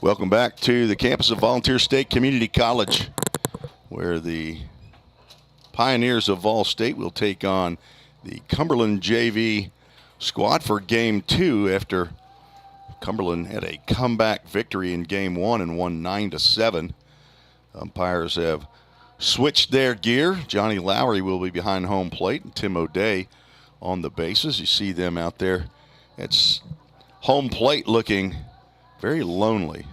Welcome back to the campus of Volunteer State Community College, where the Pioneers of Vol State will take on the Cumberland JV squad for Game 2 after Cumberland had a comeback victory in Game 1 and won 9-7. Umpires have switched their gear. Johnny Lowry will be behind home plate and Tim O'Day on the bases. You see them out there. It's home plate looking very lonely.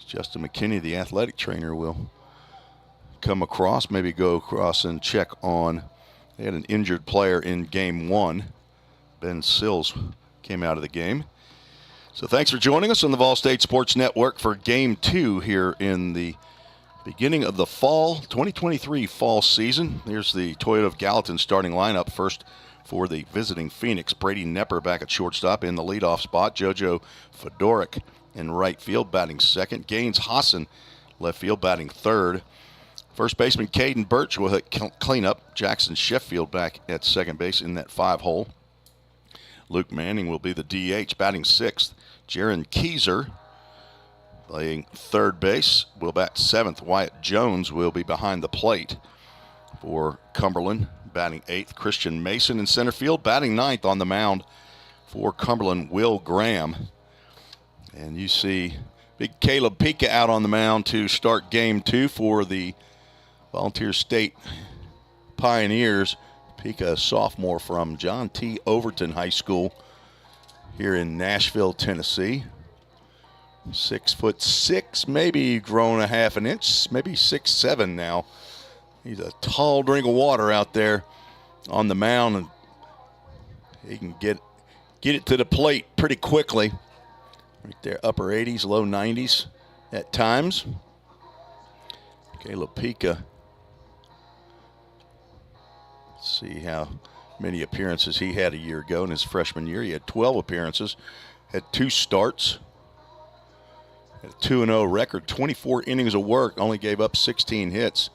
Justin McKinney, the athletic trainer, will come across, maybe go across and check on. They had an injured player in Game 1. Ben Sills came out of the game. So thanks for joining us on the Vol State Sports Network for Game 2 here in the beginning of the fall 2023 fall season. Here's the Toyota of Gallatin starting lineup. First for the visiting Phoenix, Brady Nepper back at shortstop in the leadoff spot. JoJo Fedoruk in right field batting second. Gaines Hassan left field batting third. First baseman Caden Birch will hit cleanup. Jackson Sheffield back at second base in that 5-hole. Luke Manning will be the DH batting sixth. Jaron Keyser playing third base will bat seventh. Wyatt Jones will be behind the plate for Cumberland batting eighth. Christian Mason in center field batting ninth. On the mound for Cumberland, Will Graham. And you see big Caleb Pika out on the mound to start Game 2 for the Volunteer State Pioneers. Pika, a sophomore from John T. Overton High School here in Nashville, Tennessee. 6'6", maybe grown a half an inch, maybe 6'7" now. He's a tall drink of water out there on the mound, and he can get it to the plate pretty quickly. Right there, upper 80s, low 90s at times. Caleb Pika. Let's see how many appearances he had a year ago in his freshman year. He had 12 appearances, had 2 starts, had a 2-0 record, 24 innings of work, only gave up 16 hits,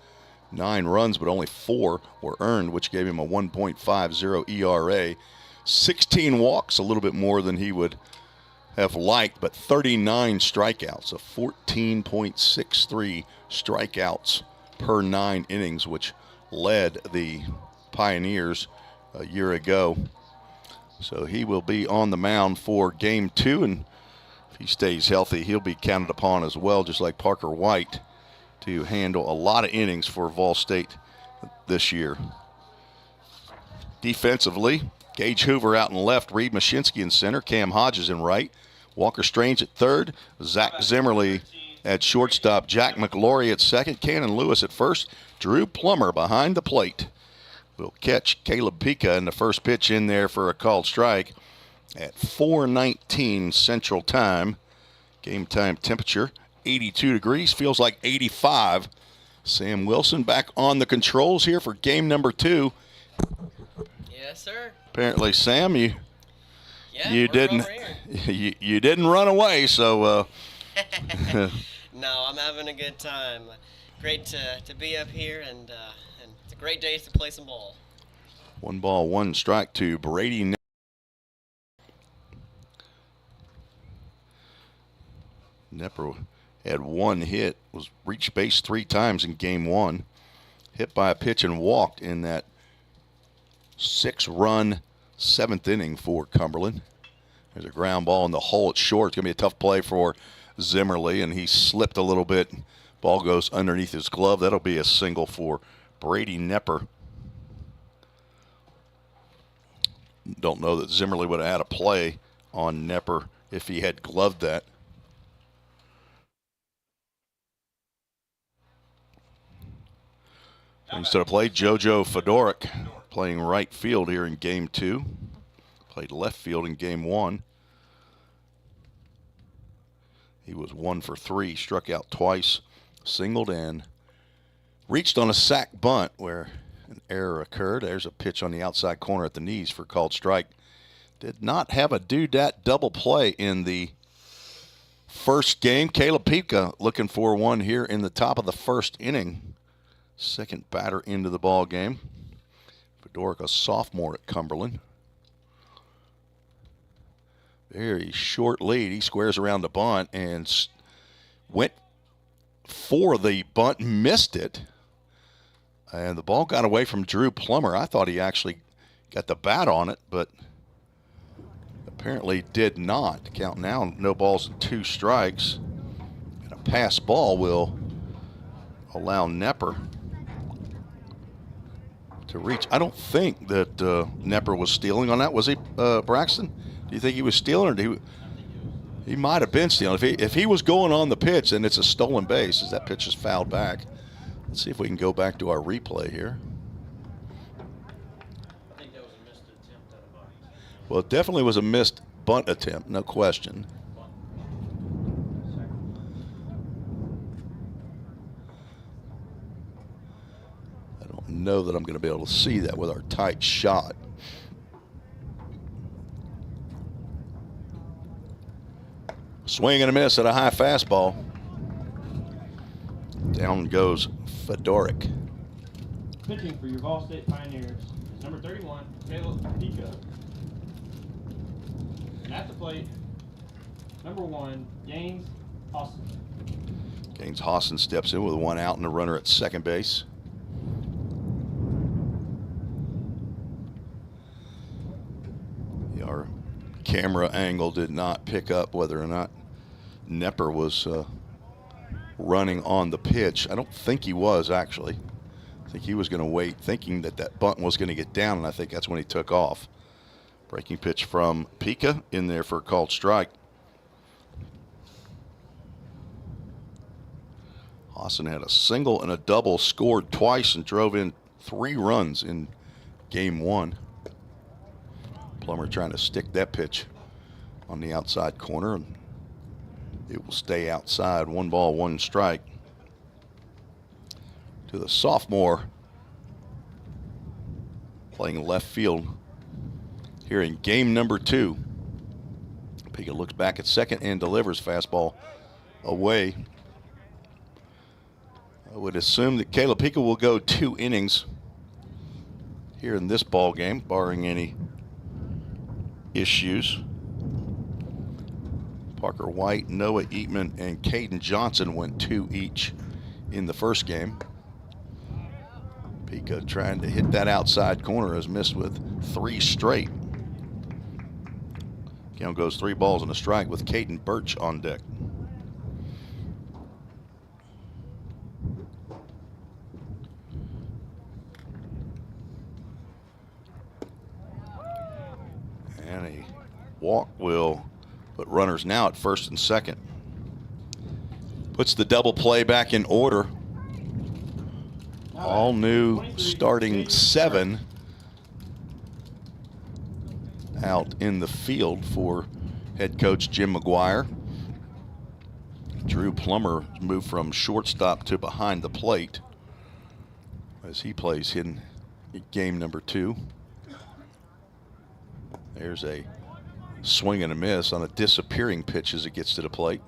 9 runs, but only 4 were earned, which gave him a 1.50 ERA. 16 walks, a little bit more than he would have liked, but 39 strikeouts, a 14.63 strikeouts per 9 innings, which led the Pioneers a year ago. So he will be on the mound for Game 2, and if he stays healthy, he'll be counted upon as well, just like Parker White, to handle a lot of innings for Vol State this year. Defensively, Gage Hoover out in left, Reed Mashinsky in center, Cam Hodges in right, Walker Strange at third, Zach Zimmerly at shortstop, Jack McLaury at second, Cannon Lewis at first, Drew Plummer behind the plate. Will catch Caleb Pika in the first pitch in there for a called strike at 4:19 Central Time. Game time temperature 82 degrees, feels like 85. Sam Wilson back on the controls here for game number 2. Yes, sir. Apparently, Sam, you didn't you didn't run away, so No, I'm having a good time. Great to be up here, and it's a great day to play some ball. 1 ball, 1 strike to Brady. Nepper had 1 hit, was reached base 3 times in Game 1, hit by a pitch and walked in that 6-run 7th inning for Cumberland. There's a ground ball in the hole at short. It's going to be a tough play for Zimmerly, and he slipped a little bit. Ball goes underneath his glove. That'll be a single for Brady Nepper. Don't know that Zimmerly would have had a play on Nepper if he had gloved that. Instead of play, JoJo Fedoruk playing right field here in Game 2. Played left field in Game 1. He was 1 for 3, struck out twice, singled and reached on a sac bunt where an error occurred. There's a pitch on the outside corner at the knees for called strike. Did not have a do-dat double play in the first game. Caleb Pika looking for one here in the top of the first inning. Second batter into the ball game. Fedoruk, a sophomore at Cumberland. Very short lead. He squares around the bunt and went for the bunt, missed it, and the ball got away from Drew Plummer. I thought he actually got the bat on it, but apparently did not. Count now, no balls and 2 strikes. And a pass ball will allow Nepper to reach. I don't think that Nepper was stealing on that. Was he, Braxton? Do you think he was stealing, or did he might have been stealing? If he was going on the pitch, then it's a stolen base as that pitch is fouled back. Let's see if we can go back to our replay here. I think that was a missed attempt at a bunt. Well, it definitely was a missed bunt attempt, no question. I don't know that I'm going to be able to see that with our tight shot. Swing and a miss at a high fastball. Down goes Fedoruk. Pitching for your Vol State Pioneers is number 31, Caleb Pico. And at the plate, number 1, Gaines Austin. Gaines Hawson steps in with 1 out and a runner at second base. Our camera angle did not pick up whether or not Nepper was running on the pitch. I don't think he was, actually. I think he was going to wait, thinking that that bunt was going to get down, and I think that's when he took off. Breaking pitch from Pica in there for a called strike. Hawson had a single and a double, scored twice, and drove in 3 runs in game 1. Plummer trying to stick that pitch on the outside corner, and it will stay outside. 1 ball, 1 strike to the sophomore playing left field here in game number 2. Pica looks back at second and delivers fastball away. I would assume that Caleb Pica will go 2 innings here in this ball game, barring any issues. Parker White, Noah Eatman, and Caden Johnson went 2 each in the first game. Pica trying to hit that outside corner, has missed with 3 straight. Count goes 3 balls and a strike with Caden Birch on deck. And a walk will put runners now at first and second. Puts the double play back in order. All new starting 7 out in the field for head coach Jim McGuire. Drew Plummer moved from shortstop to behind the plate as he plays in game number 2. There's a swing and a miss on a disappearing pitch as it gets to the plate.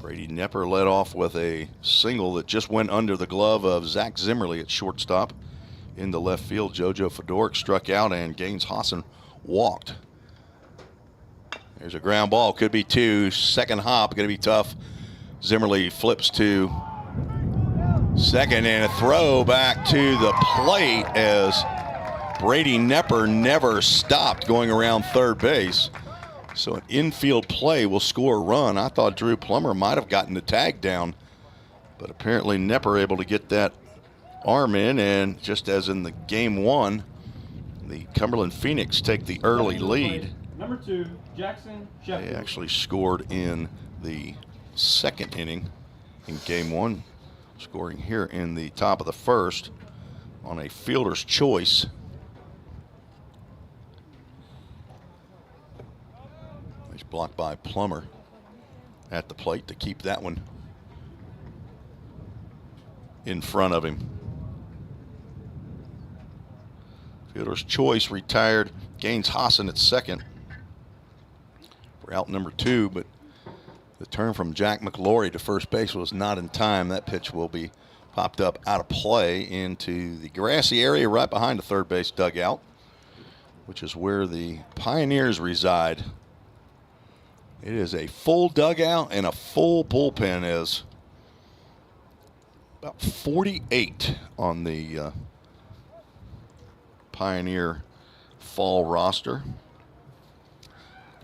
Brady Nepper led off with a single that just went under the glove of Zach Zimmerly at shortstop. In the left field, JoJo Fedoruk struck out and Gaines Hawson walked. There's a ground ball, could be 2. Second hop, going to be tough. Zimmerly flips to second, and a throw back to the plate as Brady Nepper never stopped going around third base. So an infield play will score a run. I thought Drew Plummer might have gotten the tag down, but apparently Nepper able to get that arm in, and just as in the game 1, the Cumberland Phoenix take the early lead. Number 2, Jackson Sheffield. They actually scored in the second inning in game 1, scoring here in the top of the first on a fielder's choice. He's blocked by Plummer at the plate to keep that one in front of him. Fielder's choice retired Gaines Hawson at second for out number 2, but the turn from Jack McLaury to first base was not in time. That pitch will be popped up out of play into the grassy area right behind the third base dugout. which is where the Pioneers reside. It is a full dugout and a full bullpen, as about 48 on the Pioneer fall roster.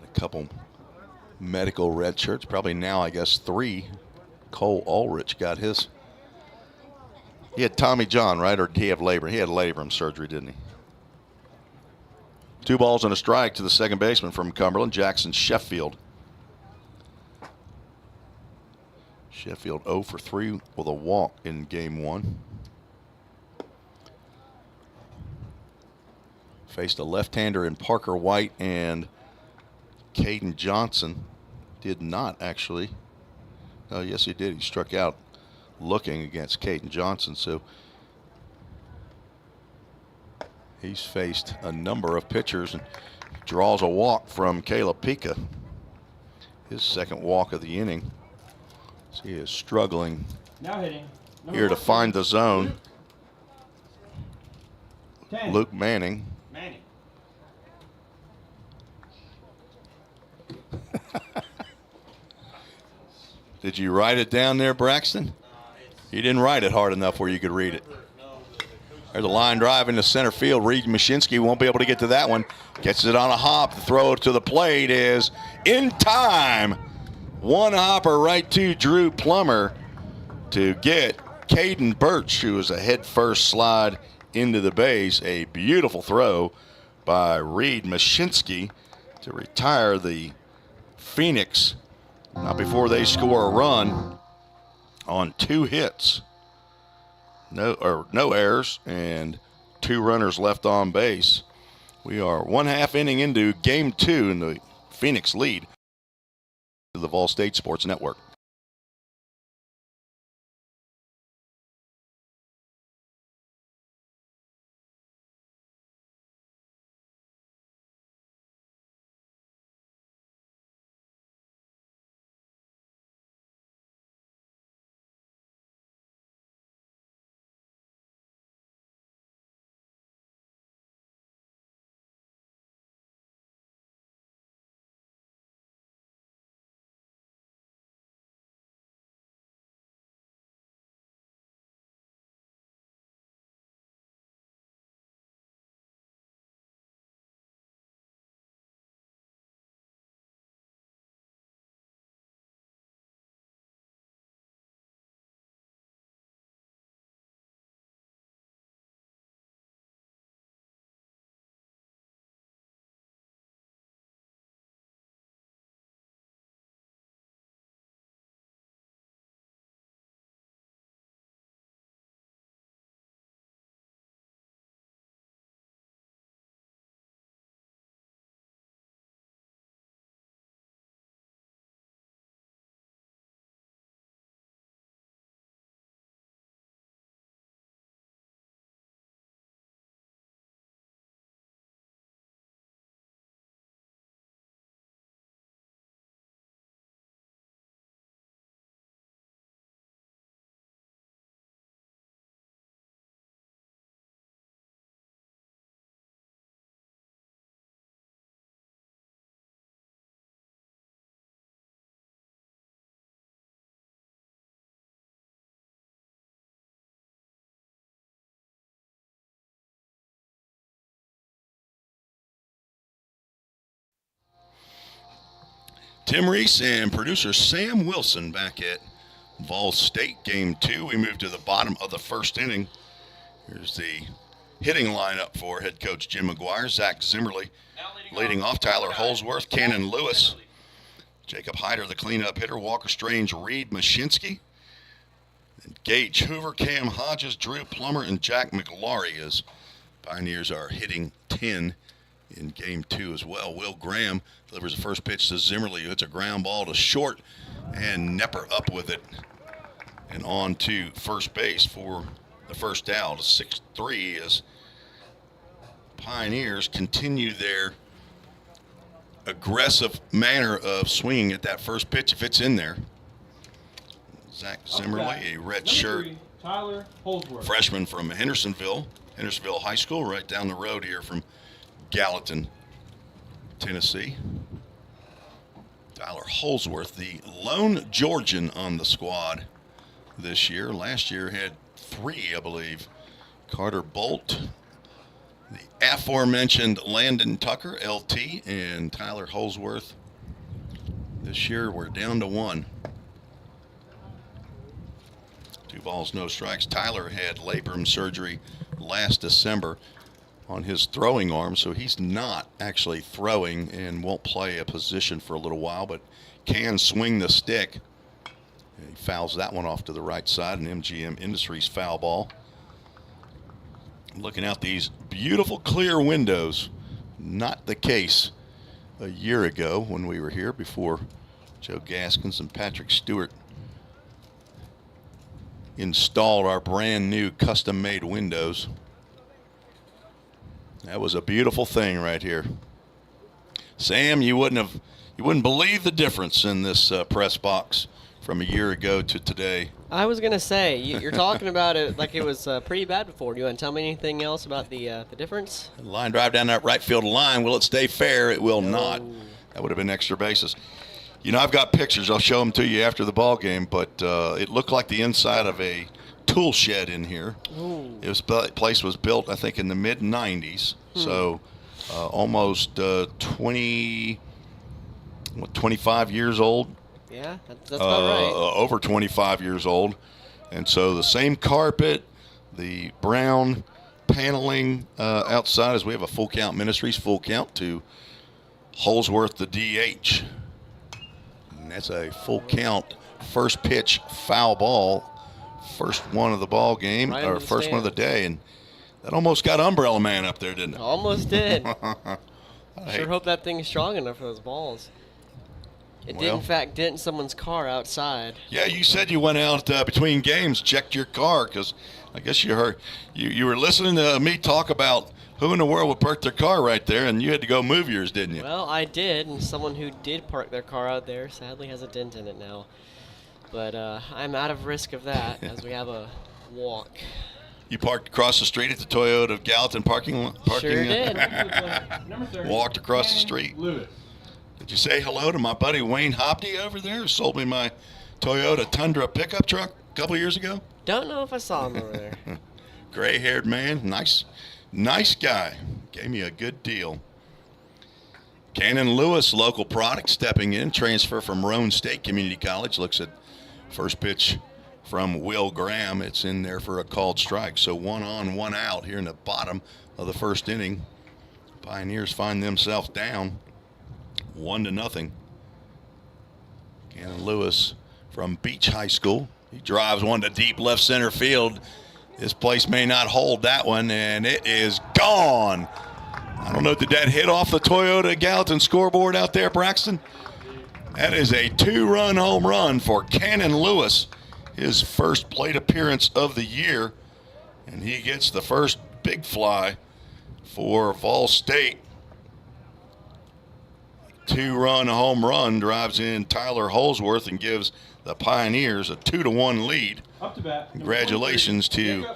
A couple medical red shirts, probably now I guess 3. Cole Ulrich got his. He had Tommy John, right? Or did he have labor? He had labrum surgery, didn't he? 2 balls and a strike to the second baseman from Cumberland, Jackson Sheffield. Sheffield 0 for 3 with a walk in game 1. Faced a left-hander in Parker White, and Caden Johnson did not actually. Oh, yes, he did. He struck out looking against Caden Johnson. So he's faced a number of pitchers and draws a walk from Caleb Pika. His second walk of the inning. So he is struggling Now hitting. here to find the zone. 10. Luke Manning. Manning. Did you write it down there, Braxton? You didn't write it hard enough where you could read it. There's a line drive into center field. Reed Mashinsky won't be able to get to that one. Catches it on a hop. The throw to the plate is in time. One hopper right to Drew Plummer to get Caden Birch, who was a head-first slide into the base. A beautiful throw by Reed Mashinsky to retire the Phoenix. Not before they score a run on 2 hits. No errors and 2 runners left on base. We are 1/2 inning into game 2 in the Phoenix lead. The Vol State Sports Network. Tim Reese and producer Sam Wilson back at Vol State game 2. We move to the bottom of the first inning. Here's the hitting lineup for head coach Jim McGuire. Zach Zimmerly leading off. Tyler Holsworth, Cannon Lewis, Jacob Hyder, the cleanup hitter, Walker Strange, Reed Mashinsky, and Gage Hoover, Cam Hodges, Drew Plummer, and Jack McLaury, as Pioneers are hitting 10 in game 2 as well. Will Graham delivers the first pitch to Zimmerly, who hits a ground ball to short, and Nepper up with it and on to first base for the first out. 6-3 as Pioneers continue their aggressive manner of swinging at that first pitch if it's in there. Zach Zimmerly, a red shirt Tyler Holsworth, freshman from Hendersonville High School, right down the road here from Gallatin, Tennessee. Tyler Holsworth, the lone Georgian on the squad this year. Last year had 3, I believe. Carter Bolt, the aforementioned Landon Tucker, LT, and Tyler Holsworth. This year we're down to 1. 2 balls, no strikes. Tyler had labrum surgery last December on his throwing arm, so he's not actually throwing and won't play a position for a little while, but can swing the stick. And he fouls that one off to the right side, an MGM Industries foul ball. Looking out these beautiful clear windows. Not the case a year ago when we were here before Joe Gaskins and Patrick Stewart installed our brand new custom-made windows. That was a beautiful thing right here. Sam, you wouldn't believe the difference in this press box from a year ago to today. I was gonna say you're talking about it like it was pretty bad before. Do you want to tell me anything else about the difference? Line drive down that right field line. Will it stay fair? It will not. That would have been extra bases. You know, I've got pictures. I'll show them to you after the ball game. But it looked like the inside of a tool shed in here. Place was built, I think, in the mid '90s. So almost 25 years old. Yeah, that's about right. Over 25 years old. And so the same carpet, the brown paneling outside, as we have a full count Ministries, full count to Holsworth, the DH. And that's a full count first pitch foul ball. First one of the ball game, right, or first one of the day. And that almost got Umbrella Man up there, didn't it? Almost did. I sure hope that thing's strong enough for those balls. It did, in fact, dent someone's car outside. Yeah, you said you went out between games, checked your car, because I guess you heard you were listening to me talk about who in the world would park their car right there, and you had to go move yours, didn't you? Well, I did, and someone who did park their car out there sadly has a dent in it now. But I'm out of risk of that as we have a walk. You parked across the street at the Toyota Gallatin parking. Sure did. Walked across the street. Lewis. Did you say hello to my buddy Wayne Hopty over there who sold me my Toyota Tundra pickup truck a couple years ago? Don't know if I saw him over there. Gray-haired man. Nice guy. Gave me a good deal. Cannon Lewis, local product, stepping in. Transfer from Roane State Community College. Looks at first pitch from Will Graham. It's in there for a called strike. So 1 on, 1 out here in the bottom of the first inning. Pioneers find themselves down 1-0. Cannon Lewis from Beach High School. He drives one to deep left center field. This place may not hold that one, and it is gone. I don't know, did that hit off the Toyota Gallatin scoreboard out there, Braxton? That is a 2-run home run for Cannon Lewis, his first plate appearance of the year, and he gets the first big fly for Vol State. 2-run home run drives in Tyler Holsworth and gives the Pioneers a 2-1 lead. Up to bat. Congratulations to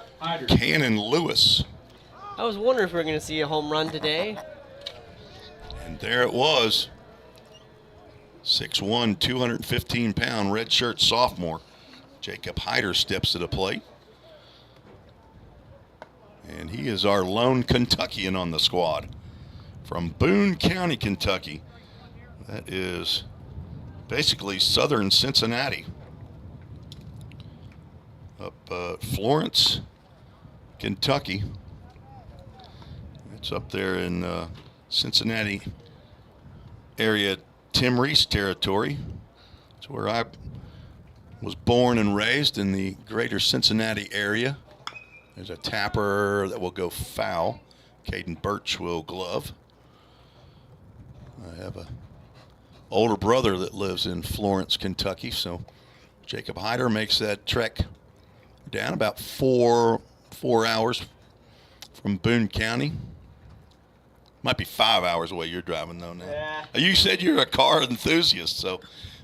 Cannon Lewis. I was wondering if we were going to see a home run today. And there it was. 6'1", 215-pound redshirt sophomore. Jacob Hyder steps to the plate. And he is our lone Kentuckian on the squad from Boone County, Kentucky. That is basically southern Cincinnati. Up Florence, Kentucky. It's up there in Cincinnati area, Tim Reese territory. It's where I was born and raised, in the greater Cincinnati area. There's a tapper that will go foul. Caden Birch will glove. I have a older brother that lives in Florence, Kentucky, so Jacob Hyder makes that trek down about four hours from Boone County. Might be 5 hours away you're driving though now. Yeah. You said you're a car enthusiast, so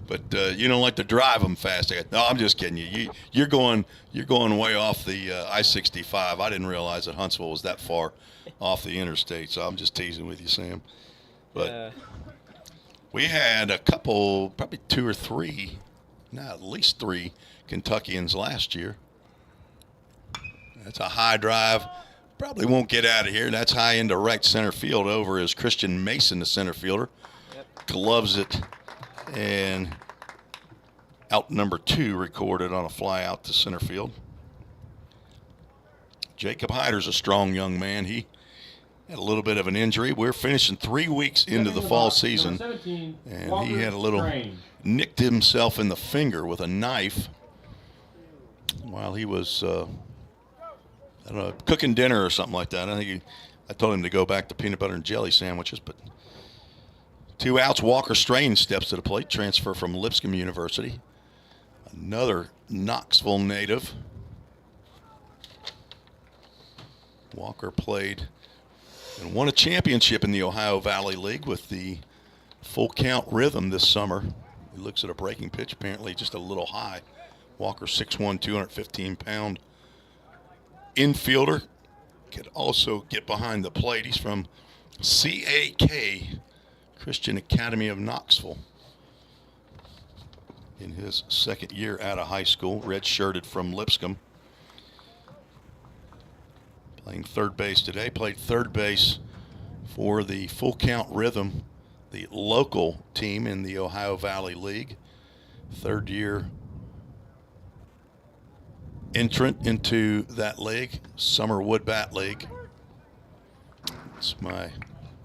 but you don't like to drive them fast. I go, no, I'm just kidding you. You're going way off the I-65. I didn't realize that Huntsville was that far off the interstate, so I'm just teasing with you, Sam. But we had a couple, probably 2 or 3, at least 3 Kentuckians last year. That's a high drive. Probably won't get out of here. That's high into right center field. Over is Christian Mason, the center fielder. Yep. Gloves it, and out number 2 recorded on a fly out to center field. Jacob Hyder's a strong young man. He had a little bit of an injury. We're finishing 3 weeks into the fall season, and he had a little nicked himself in the finger with a knife while he was I don't know, cooking dinner or something like that. I told him to go back to peanut butter and jelly sandwiches, but 2 outs. Walker Strange steps to the plate, transfer from Lipscomb University. Another Knoxville native. Walker played and won a championship in the Ohio Valley League with the full count rhythm this summer. He looks at a breaking pitch, apparently just a little high. Walker 6'1", 215-pound infielder. Could also get behind the plate. He's from CAK, Christian Academy of Knoxville. In his second year out of high school, red-shirted from Lipscomb. Playing third base today. Played third base for the full count rhythm, the local team in the Ohio Valley League. Third year entrant into that league, Summer Wood Bat League. It's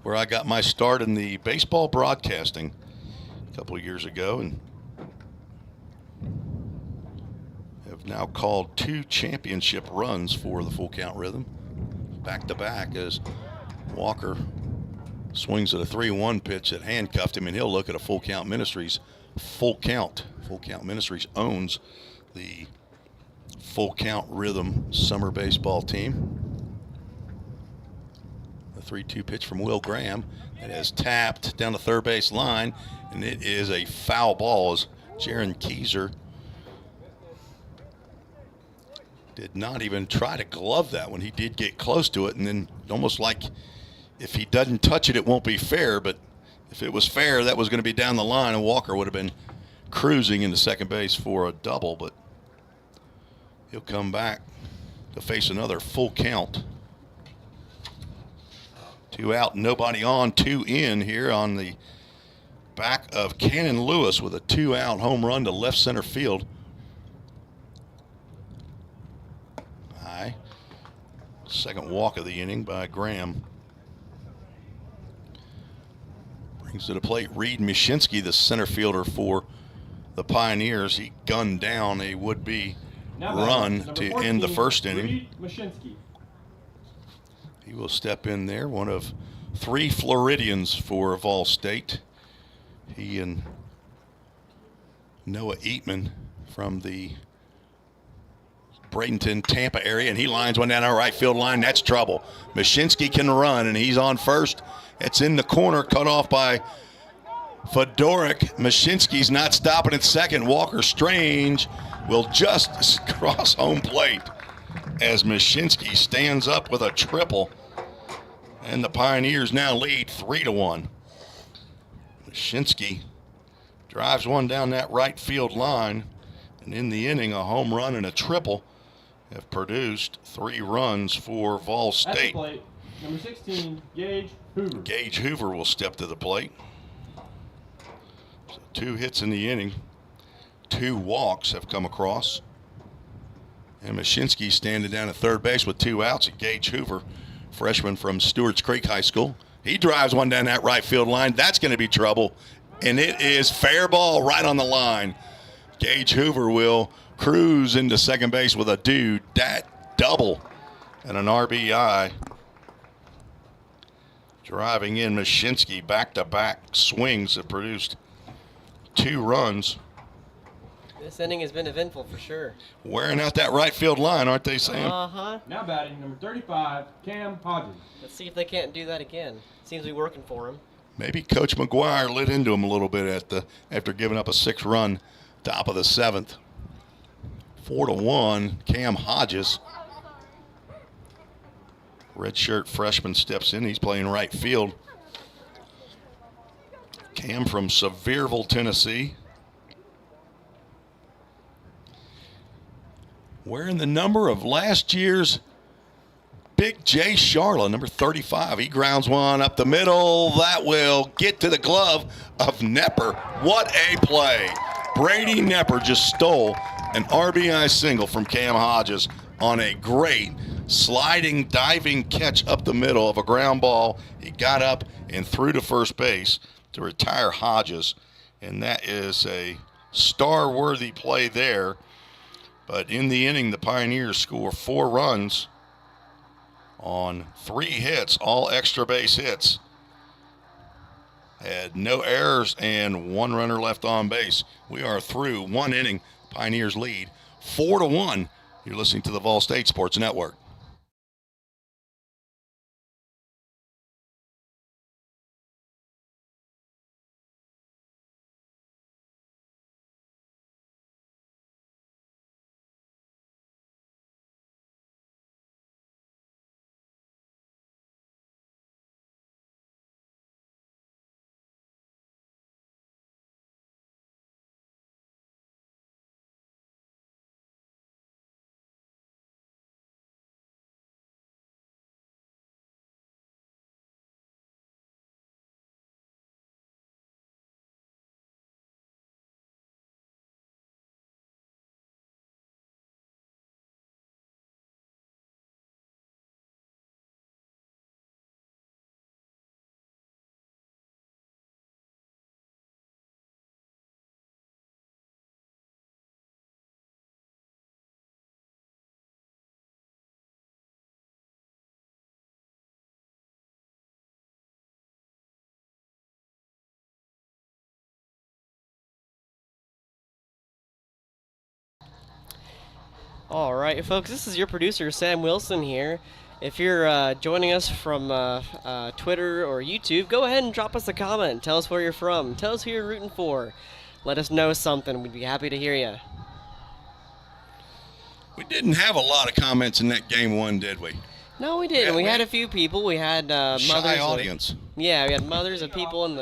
where I got my start in the baseball broadcasting a couple of years ago, and have now called 2 championship runs for the full count rhythm, back to back, as Walker swings at a 3-1 pitch that handcuffed him, and he'll look at a Full Count Ministries full count. Full Count Ministries owns the Full Count Rhythm summer baseball team. The 3-2 pitch from Will Graham. It has tapped down the third base line, and it is a foul ball as Jaron Keyser did not even try to glove that when he did get close to it, and then almost like if he doesn't touch it, it won't be fair, but if it was fair, that was going to be down the line, and Walker would have been cruising into second base for a double, but he'll come back to face another full count. 2 out, nobody on, 2 in here on the back of Cannon Lewis with a 2-out home run to left center field. High. Second walk of the inning by Graham. Brings to the plate Reed Mishinsky, the center fielder for the Pioneers. He gunned down a would-be run to end the first inning. He will step in there, one of 3 Floridians for Vol State. He and Noah Eatman from the Bradenton, Tampa area, and he lines one down our right field line. That's trouble. Mashinsky can run, and he's on first. It's in the corner, cut off by Fedorik. Mashinsky's not stopping at second. Walker Strange will just cross home plate as Mashinsky stands up with a triple, and the Pioneers now lead 3-1. Mashinsky drives one down that right field line, and in the inning, a home run and a triple have produced 3 runs for Vol State. At the plate, number 16, Gage Hoover. Gage Hoover will step to the plate. So 2 hits in the inning. 2 walks have come across. And Mashinsky standing down at third base with 2 outs. And Gage Hoover, freshman from Stewart's Creek High School. He drives one down that right field line. That's going to be trouble. And it is fair ball right on the line. Gage Hoover will cruise into second base with a that double and an RBI. Driving in Mashinsky, back-to-back swings that produced 2 runs. This inning has been eventful for sure. Wearing out that right field line, aren't they, Sam? Uh-huh. Now batting, number 35, Cam Hodges. Let's see if they can't do that again. Seems to be working for him. Maybe Coach McGuire lit into him a little bit after giving up a 6-run top of the 7th. 4-1, Cam Hodges. Redshirt freshman steps in. He's playing right field. Cam from Sevierville, Tennessee. Wearing the number of last year's Big J Charla, number 35. He grounds one up the middle. That will get to the glove of Nepper. What a play. Brady Nepper just stole an RBI single from Cam Hodges on a great sliding, diving catch up the middle of a ground ball. He got up and threw to first base to retire Hodges, and that is a star-worthy play there. But in the inning, the Pioneers score 4 runs on 3 hits, all extra base hits. Had no errors and 1 runner left on base. We are through 1 inning. Pioneers lead 4-1. You're listening to the Vol State Sports Network. All right, folks, this is your producer, Sam Wilson here. If you're joining us from Twitter or YouTube, go ahead and drop us a comment. Tell us where you're from. Tell us who you're rooting for. Let us know something. We'd be happy to hear you. We didn't have a lot of comments in that game 1, did we? No, we didn't. We had a few people. We had mothers. Shy audience. Yeah, we had mothers of people in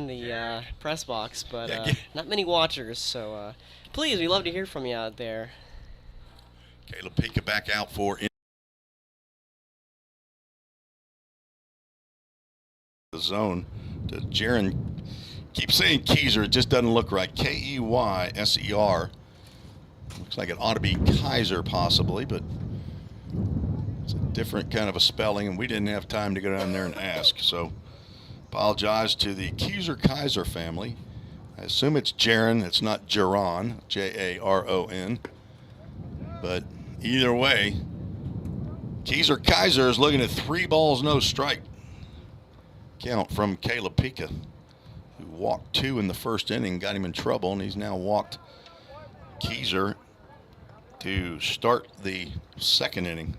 the press box, but not many watchers. So please, we'd love to hear from you out there. Caleb Pika back out for the zone to Jaron. Keep saying Keyser. It just doesn't look right. Keyser. Looks like it ought to be Kaiser possibly, but it's a different kind of a spelling, and we didn't have time to go down there and ask. So apologize to the Keyser family. I assume it's Jaron. It's not Jaron, Jaron. But either way, Kaiser is looking at 3 balls, no strike count from Caleb Pika, who walked 2 in the first inning, got him in trouble, and he's now walked Kaiser to start the 2nd inning.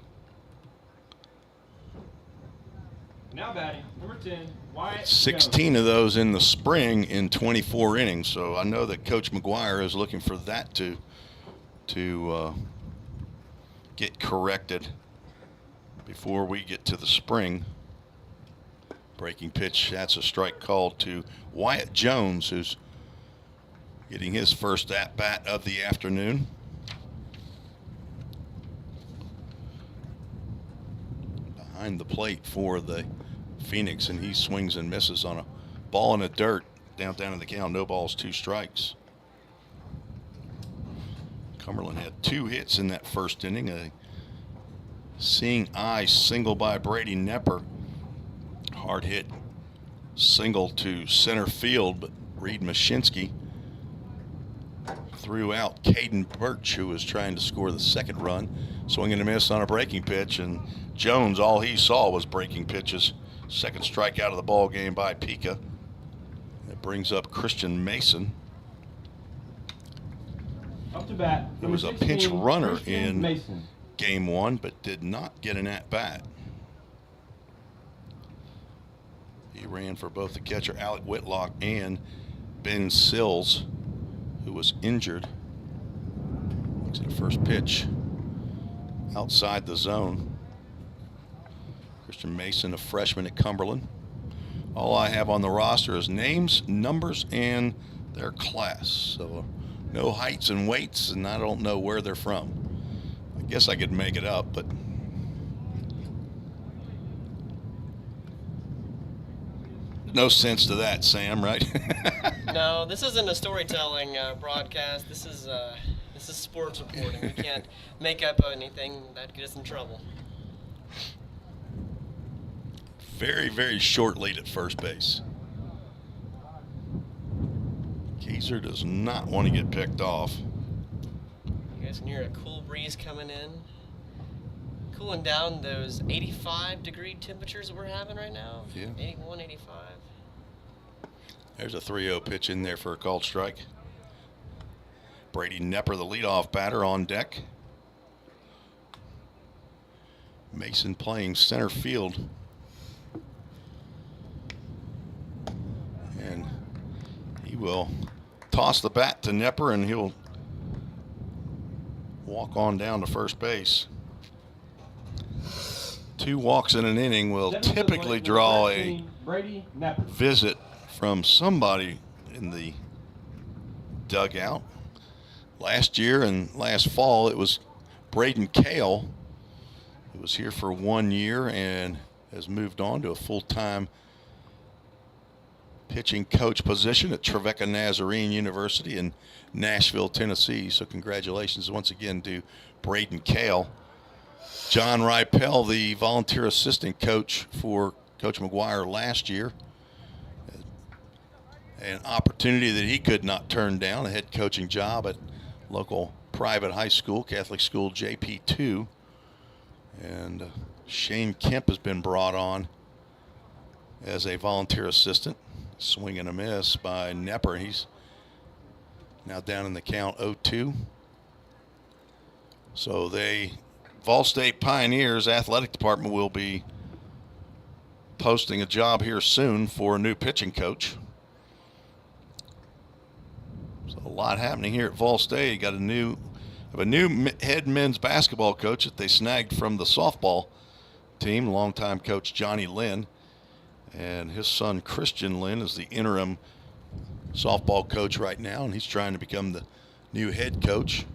Now batting, number 10, Wyatt 16 of those in the spring in 24 innings, so I know that Coach McGuire is looking for that to get corrected before we get to the spring. Breaking pitch, that's a strike called to Wyatt Jones, who's getting his first at-bat of the afternoon. Behind the plate for the Phoenix, and he swings and misses on a ball in the dirt down in the count. No balls, 2 strikes. Cumberland had 2 hits in that first inning. A seeing eye single by Brady Nepper. Hard hit single to center field, but Reed Mashinsky threw out Caden Birch, who was trying to score the 2nd run. Swing and a miss on a breaking pitch, and Jones, all he saw was breaking pitches. 2nd strikeout of the ball game by Pika. That brings up Christian Mason. Up to bat. There was a pinch runner in game 1, but did not get an at-bat. He ran for both the catcher Alec Whitlock and Ben Sills, who was injured. Looks at the first pitch outside the zone. Christian Mason, a freshman at Cumberland. All I have on the roster is names, numbers, and their class. So no heights and weights, and I don't know where they're from. I guess I could make it up, but no sense to that, Sam, right? No, this isn't a storytelling broadcast. This is sports reporting. We can't make up anything that gets us in trouble. Very, very short lead at first base. Kaiser does not want to get picked off. You guys can hear a cool breeze coming in. Cooling down those 85-degree temperatures that we're having right now. Yeah. 81, 85. There's a 3-0 pitch in there for a called strike. Brady Nepper, the leadoff batter, on deck. Mason playing center field. And he will toss the bat to Nepper, and he'll walk on down to first base. 2 walks in an inning will typically draw a visit from somebody in the dugout. Last year and last fall, it was Braden Kale, who was here for 1 year and has moved on to a full-time pitching coach position at Trevecca Nazarene University in Nashville, Tennessee. So congratulations once again to Braden Kale. John Ripel, the volunteer assistant coach for Coach McGuire last year. An opportunity that he could not turn down, a head coaching job at local private high school, Catholic school JP2. And Shane Kemp has been brought on as a volunteer assistant. Swing and a miss by Nepper. He's now down in the count 0-2. So Vol State Pioneers athletic department will be posting a job here soon for a new pitching coach. So a lot happening here at Vol State. Got a new head men's basketball coach that they snagged from the softball team, longtime coach Johnny Lynn. And his son, Christian Lynn, is the interim softball coach right now, and he's trying to become the new head coach.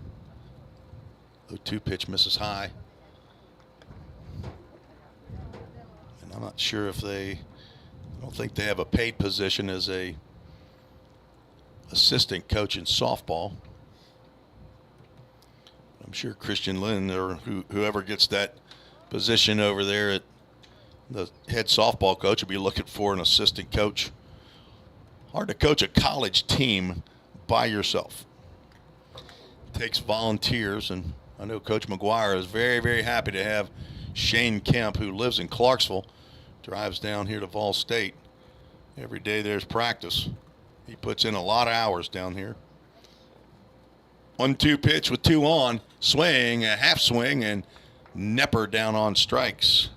0-2 pitch misses high. And I'm not sure if I don't think they have a paid position as a assistant coach in softball. I'm sure Christian Lynn or whoever gets that position over there at the head softball coach will be looking for an assistant coach. Hard to coach a college team by yourself. Takes volunteers, and I know Coach McGuire is very, very happy to have Shane Kemp, who lives in Clarksville, drives down here to Vol State. Every day there's practice. He puts in a lot of hours down here. 1-2 pitch with 2 on. Swing, a half swing, and Nepper down on strikes.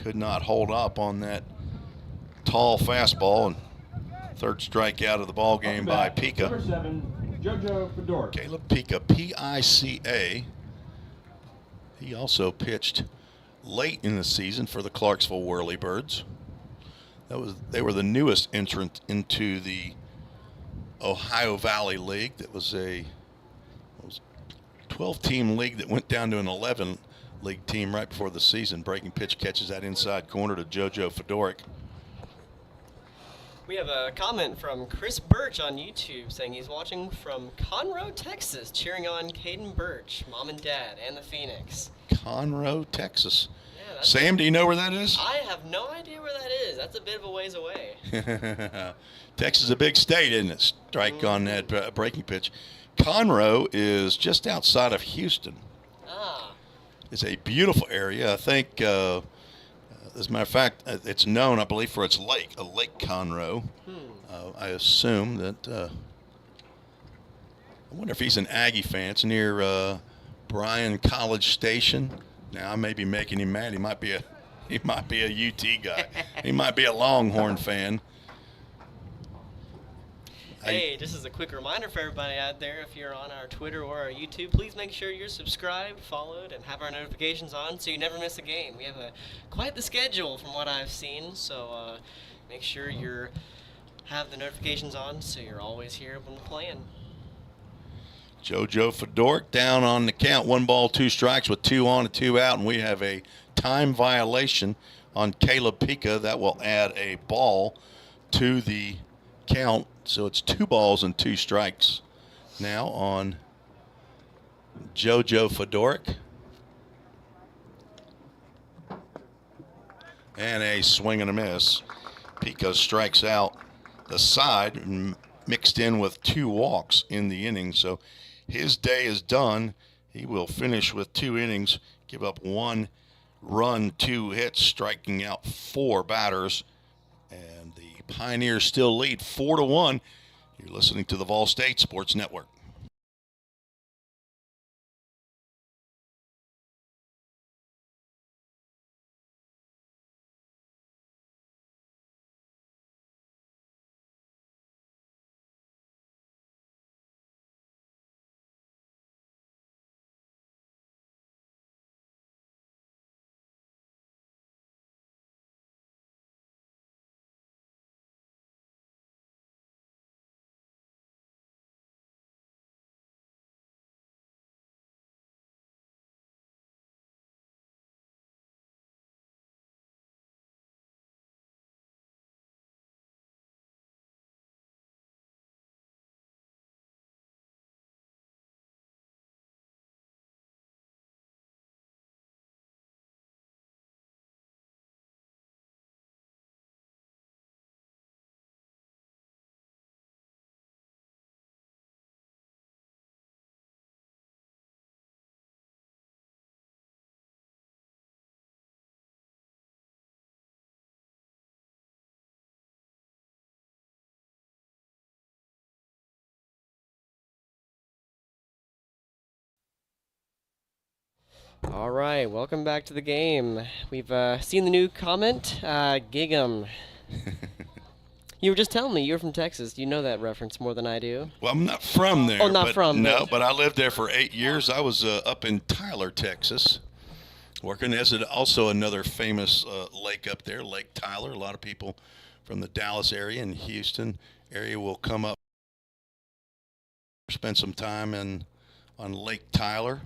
Could not hold up on that tall fastball, and third strikeout of the ball game by Pica. Number 7, JoJo Fedoruk. Caleb Pica, P-I-C-A. He also pitched late in the season for the Clarksville Whirlybirds. They were the newest entrant into the Ohio Valley League. That was a 12-team league that went down to an 11-league team right before the season. Breaking pitch catches that inside corner to JoJo Fedoruk. We have a comment from Chris Birch on YouTube saying he's watching from Conroe, Texas, cheering on Caden Birch, mom and dad, and the Phoenix. Conroe, Texas. Yeah, Sam, do you know where that is? I have no idea where that is. That's a bit of a ways away. Texas is a big state, isn't it? Strike on that breaking pitch. Conroe is just outside of Houston. Ah. It's a beautiful area. I think, as a matter of fact, it's known, I believe, for its lake, a Lake Conroe. I assume that, I wonder if he's an Aggie fan. It's near Bryan College Station. Now, I may be making him mad. He might be a He might be a UT guy. He might be a Longhorn fan. Hey, just as a quick reminder for everybody out there, if you're on our Twitter or our YouTube, please make sure you're subscribed, followed, and have our notifications on so you never miss a game. We have quite the schedule from what I've seen, so make sure you have the notifications on so you're always here when we're playing. JoJo Fedoruk down on the count. 1 ball, 2 strikes with 2 on and 2 out, and we have a time violation on Caleb Pika. That will add a ball to the count. So it's 2 balls and 2 strikes now on JoJo Fedoruk. And a swing and a miss. Pika strikes out the side and mixed in with 2 walks in the inning. So his day is done. He will finish with 2 innings, give up 1 run, 2 hits, striking out 4 batters. And the Pioneers still lead 4-1. You're listening to the Vol State Sports Network. All right, welcome back to the game. We've seen the new comment, Gig'em. You were just telling me you were from Texas. You know that reference more than I do. Well, I'm not from there. Oh, not but from. No, but I lived there for 8 years. I was up in Tyler, Texas, working as also another famous lake up there, Lake Tyler. A lot of people from the Dallas area and Houston area will come up, spend some time on Lake Tyler.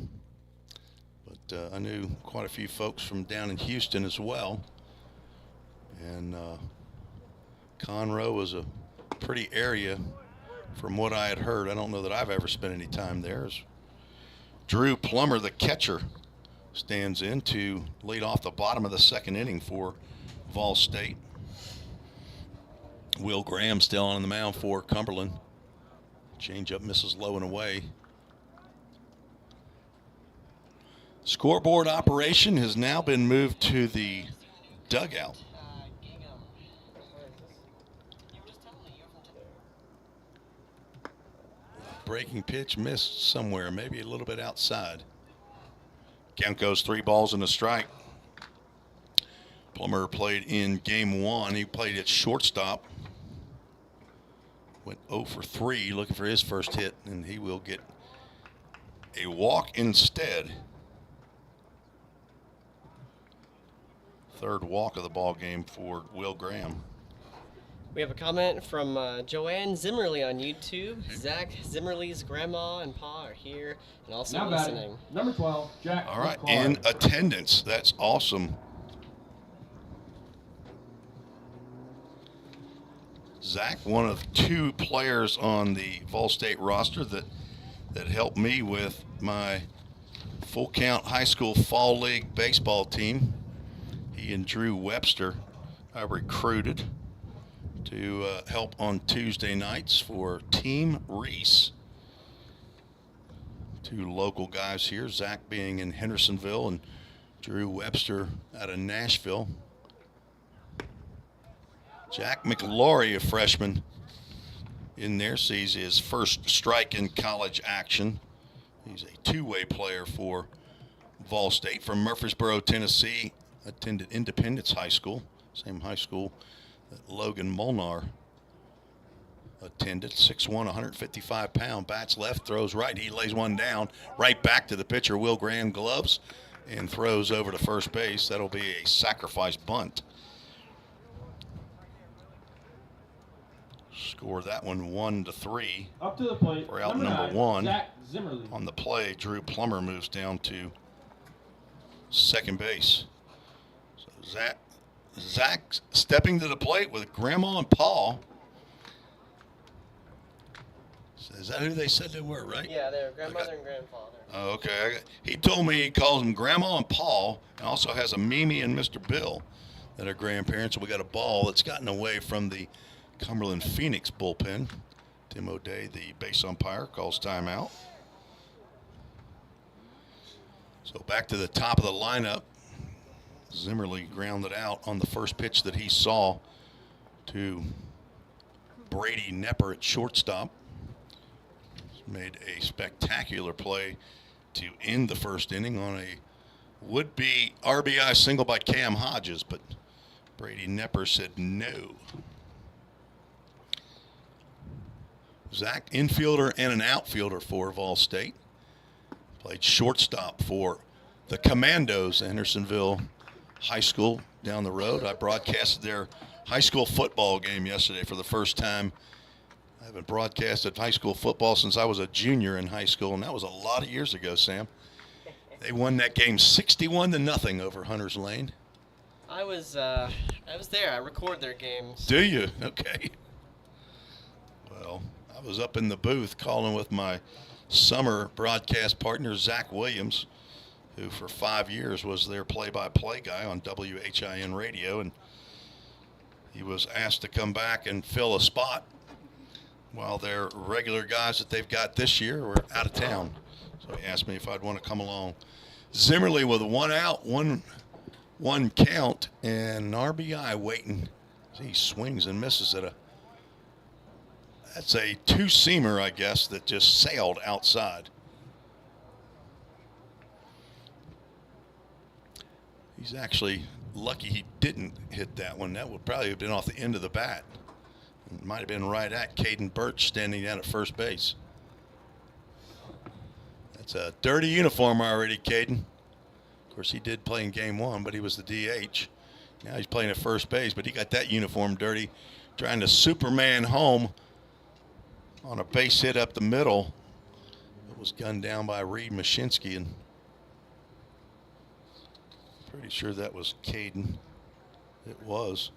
But I knew quite a few folks from down in Houston as well. And Conroe was a pretty area from what I had heard. I don't know that I've ever spent any time there. Drew Plummer, the catcher, stands in to lead off the bottom of the 2nd inning for Vol State. Will Graham still on the mound for Cumberland. Changeup misses low and away. Scoreboard operation has now been moved to the dugout. Breaking pitch missed somewhere, maybe a little bit outside. Count goes 3 balls and a strike. Plummer played in game 1. He played at shortstop. Went 0 for 3 looking for his first hit, and he will get a walk instead. 3rd walk of the ball game for Will Graham. We have a comment from Joanne Zimmerly on YouTube. Zach Zimmerly's grandma and pa are here and also Now listening. Number 12, Jack. All right, McClure. in attendance. That's awesome. Zach, one of 2 players on the Vol State roster that helped me with my full count high school fall league baseball team. He and Drew Webster I recruited to help on Tuesday nights for Team Reese. 2 local guys here, Zach being in Hendersonville and Drew Webster out of Nashville. Jack McLaury, a freshman in there, sees his first strike in college action. He's a 2-way player for Vol State from Murfreesboro, Tennessee. attended Independence High School, same high school that Logan Molnar attended. 6'1", 155-pound, bats left, throws right. He lays one down, right back to the pitcher, Will Graham, gloves, and throws over to first base. That'll be a sacrifice bunt. Score that one 1-3. Up to the plate. For out number 9, 1. Zach Zimmerly. On the play, Drew Plummer moves down to second base. So Zach stepping to the plate with Grandma and Paul. Is that who they said they were, right? Yeah, they're grandmother and grandfather. Oh, okay. He told me he calls them Grandma and Paul, and also has a Mimi and Mr. Bill that are grandparents. We got a ball that's gotten away from the Cumberland Phoenix bullpen. Tim O'Day, the base umpire, calls timeout. So back to the top of the lineup. Zimmerly grounded out on the first pitch that he saw to Brady Nepper at shortstop. Made a spectacular play to end the first inning on a would-be RBI single by Cam Hodges, but Brady Nepper said no. Zach, infielder and an outfielder for Vol State. Played shortstop for the Commandos, Hendersonville High School down the road. I broadcasted their high school football game yesterday for the first time. I haven't broadcasted high school football since I was a junior in high school, and that was a lot of years ago, Sam. They won that game 61-0 over Hunters Lane. I was there. I record their games. Do you? Okay. Well, I was up in the booth calling with my summer broadcast partner, Zach Williams, who for 5 years was their play-by-play guy on WHIN radio, and he was asked to come back and fill a spot while their regular guys that they've got this year were out of town. So he asked me if I'd want to come along. Zimmerly with one out, one count, and an RBI waiting. He swings and misses at that's a two-seamer, I guess, that just sailed outside. He's actually lucky he didn't hit that one. That would probably have been off the end of the bat. It might have been right at Caden Birch standing down at first base. That's a dirty uniform already, Caden. Of course, he did play in game 1, but he was the DH. Now he's playing at first base, but he got that uniform dirty, trying to Superman home on a base hit up the middle. It was gunned down by Reed Mashinsky, and pretty sure that was Caden. It was.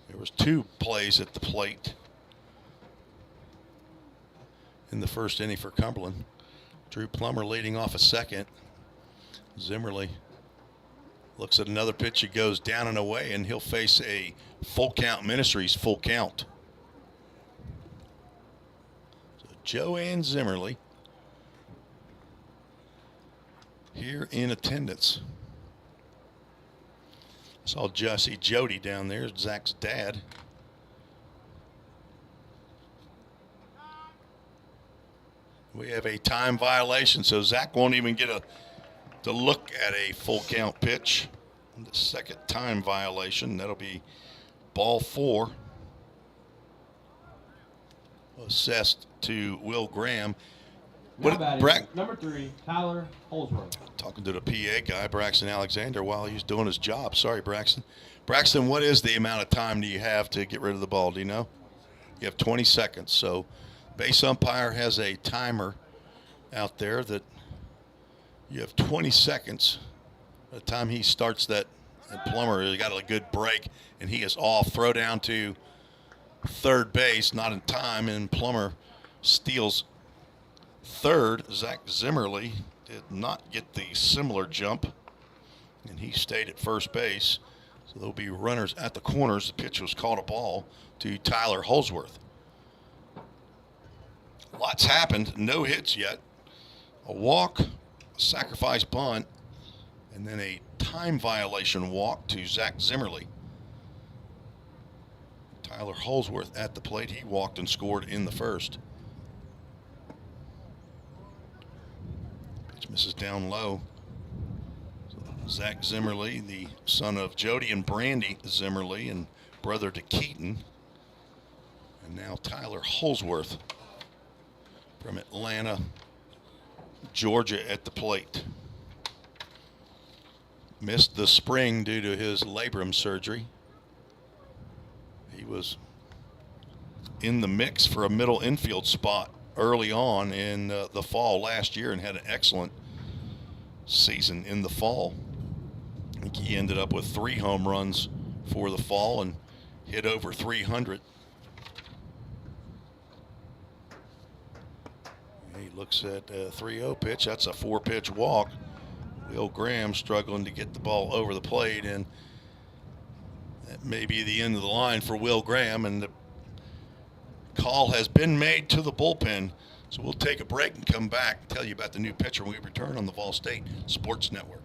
There was 2 plays at the plate in the first inning for Cumberland. Drew Plummer leading off a second. Zimmerly looks at another pitch. He goes down and away, and he'll face a full count. Ministries full count. So Joanne Zimmerly here in attendance. Saw Jesse Jody down there, Zach's dad. We have a time violation, so Zach won't even get to look at a full count pitch. The second time violation, that'll be ball 4. Assessed to Will Graham. Number 3, Tyler Holsworth. Talking to the PA guy, Braxton Alexander, while he's doing his job. Sorry, Braxton. Braxton, what is the amount of time do you have to get rid of the ball? Do you know? You have 20 seconds. So base umpire has a timer out there that you have 20 seconds. By the time he starts that, and Plummer has got a good break, and he is off. Throw down to third base, not in time, and Plummer steals third. Zach Zimmerly did not get the similar jump, and he stayed at first base. So there'll be runners at the corners. The pitch was called a ball to Tyler Holsworth. Lots happened. No hits yet. A walk, a sacrifice bunt, and then a time violation walk to Zach Zimmerly. Tyler Holsworth at the plate. He walked and scored in the first. Pitch misses down low. So Zach Zimmerly, the son of Jody and Brandy Zimmerly and brother to Keaton. And now Tyler Holsworth from Atlanta, Georgia at the plate. Missed the spring due to his labrum surgery. He was in the mix for a middle infield spot early on in the fall last year and had an excellent season in the fall. I think he ended up with 3 home runs for the fall and hit over 300. He looks at a 3-0 pitch. That's a 4-pitch walk. Will Graham struggling to get the ball over the plate, and that may be the end of the line for Will Graham, and the call has been made to the bullpen. So we'll take a break and come back and tell you about the new pitcher when we return on the Vol State Sports Network.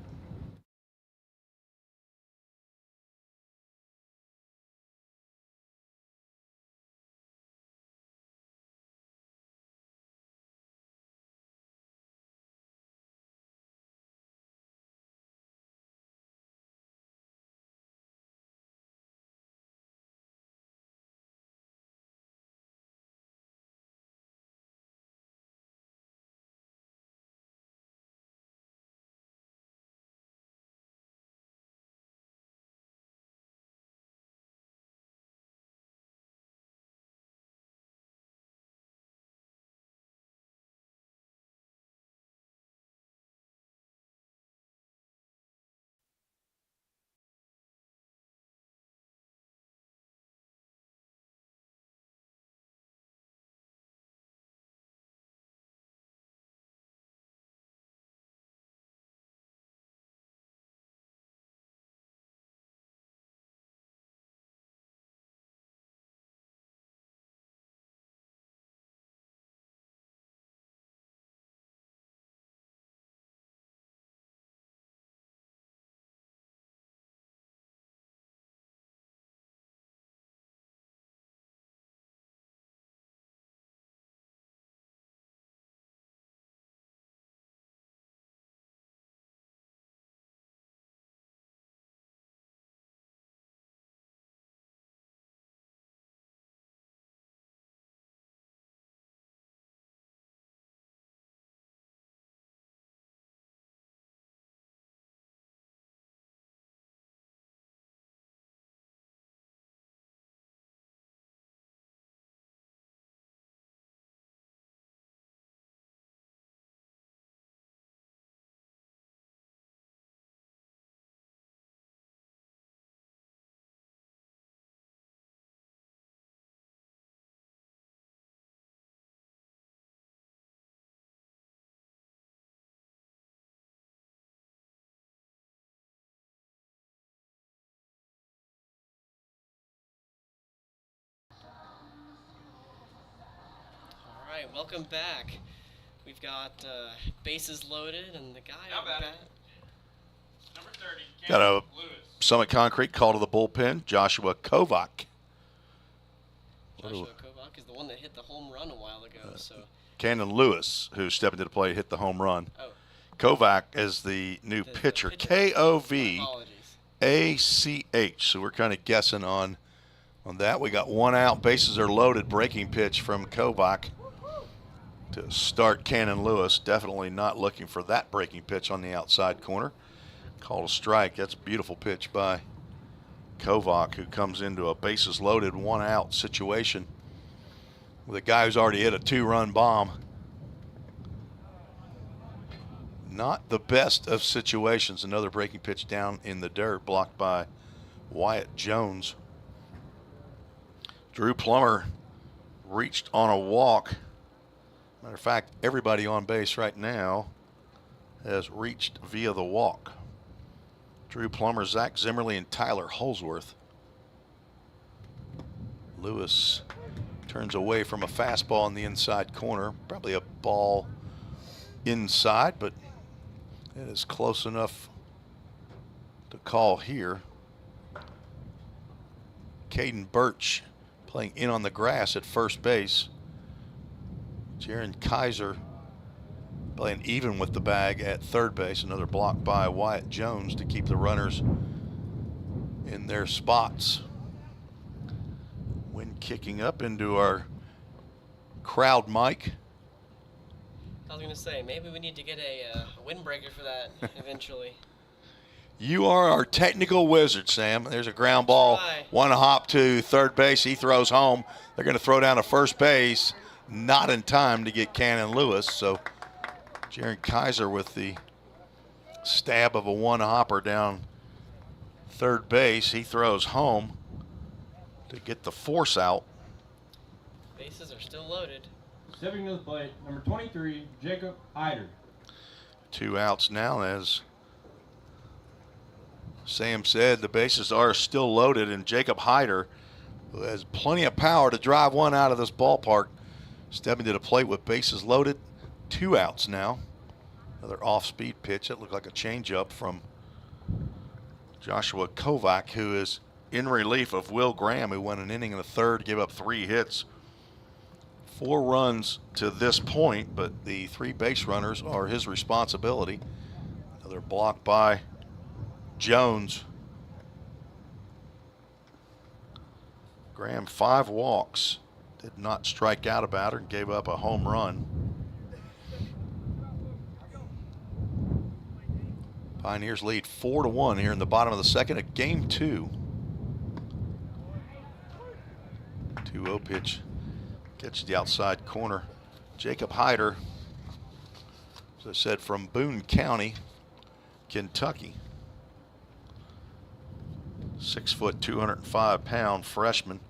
All right, welcome back. We've got bases loaded and the guy How on about bat. Number 30, Got a Lewis. Summit Concrete call to the bullpen, Joshua Kovac. Joshua Kovac is the one that hit the home run a while ago. Cannon Lewis, who stepped into the plate, hit the home run. Oh. Kovac is the new pitcher, My Kovach. apologies. So we're kind of guessing on that. We got 1 out, bases are loaded, breaking pitch from Kovac to start Cannon Lewis. Definitely not looking for that breaking pitch on the outside corner. Called a strike. That's a beautiful pitch by Kovac, who comes into a bases loaded 1 out situation with a guy who's already hit a 2-run bomb. Not the best of situations. Another breaking pitch down in the dirt, blocked by Wyatt Jones. Drew Plummer reached on a walk. Matter of fact, everybody on base right now has reached via the walk. Drew Plummer, Zach Zimmerly, and Tyler Holsworth. Lewis turns away from a fastball in the inside corner. Probably a ball inside, but it is close enough to call here. Caden Birch playing in on the grass at first base. Jaron Kaiser playing even with the bag at third base. Another block by Wyatt Jones to keep the runners in their spots. Wind kicking up into our crowd mic. I was going to say, maybe we need to get a windbreaker for that eventually. You are our technical wizard, Sam. There's a ground ball. Try. One hop to third base. He throws home. They're going to throw down to first base. Not in time to get Cannon Lewis. So Jaron Kaiser with the stab of a one hopper down third base. He throws home to get the force out. Bases are still loaded. Stepping to the plate, number 23, Jacob Hyder. 2 outs now. As Sam said, the bases are still loaded, and Jacob Hyder, who has plenty of power to drive one out of this ballpark, stepping to the plate with bases loaded. 2 outs now. Another off-speed pitch that looked like a changeup from Joshua Kovac, who is in relief of Will Graham, who went an inning in the third, gave up 3 hits. 4 runs to this point, but the 3 base runners are his responsibility. Another block by Jones. Graham 5 walks, did not strike out a batter, and gave up a home run. Pioneers lead 4-1 here in the bottom of the second at game 2. 2-0 pitch. Gets the outside corner. Jacob Hyder, as I said, from Boone County, Kentucky. 6 foot, 205 pound freshman.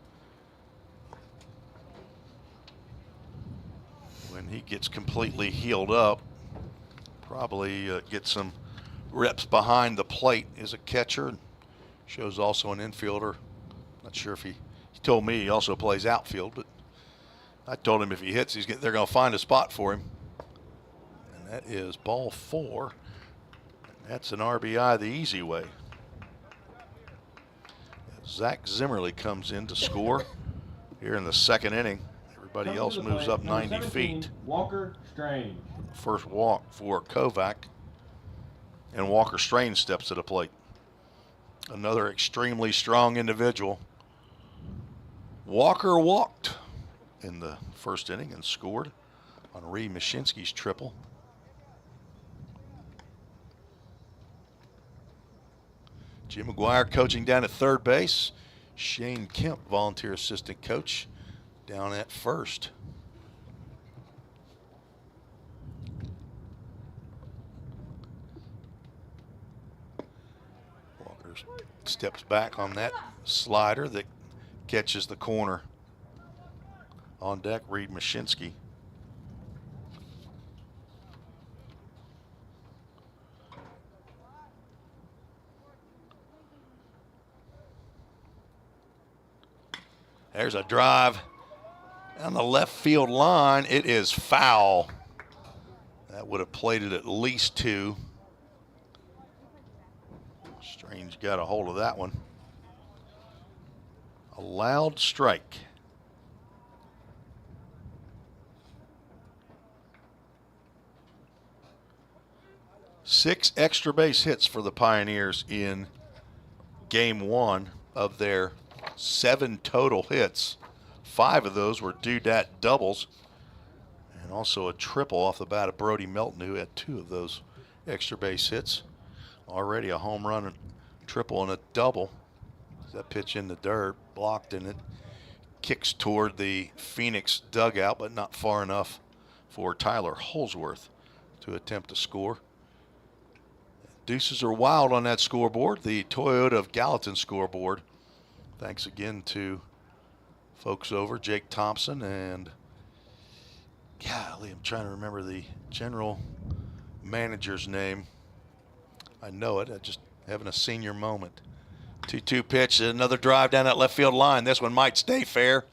When he gets completely healed up, probably get some reps behind the plate as a catcher. Shows also an infielder. Not sure if he told me he also plays outfield, but I told him if he hits, they're going to find a spot for him. And that is ball 4. And that's an RBI the easy way. Zach Zimmerly comes in to score here in the second inning. Everybody else moves up 90 feet. Walker Strange. First walk for Kovac. And Walker Strange steps to the plate. Another extremely strong individual. Walker walked in the first inning and scored on Reed Mashinsky's triple. Jim McGuire coaching down at third base. Shane Kemp, volunteer assistant coach, down at first. Walker steps back on that slider that catches the corner. On deck, Reed Mashinsky. There's a drive on the left field line. It is foul. That would have played it at least 2. Strange got a hold of that one. A loud strike. Six extra base hits for the Pioneers in game 1 of their 7 total hits. 5 of those were due-dat doubles, and also a triple off the bat of Brody Melton, who had 2 of those extra base hits. Already a home run, a triple, and a double. That pitch in the dirt, blocked, and it kicks toward the Phoenix dugout, but not far enough for Tyler Holsworth to attempt to score. Deuces are wild on that scoreboard, the Toyota of Gallatin scoreboard. Thanks again to folks over, Jake Thompson, and golly, I'm trying to remember the general manager's name. I know it, I'm just having a senior moment. 2-2 pitch, another drive down that left field line. This one might stay fair,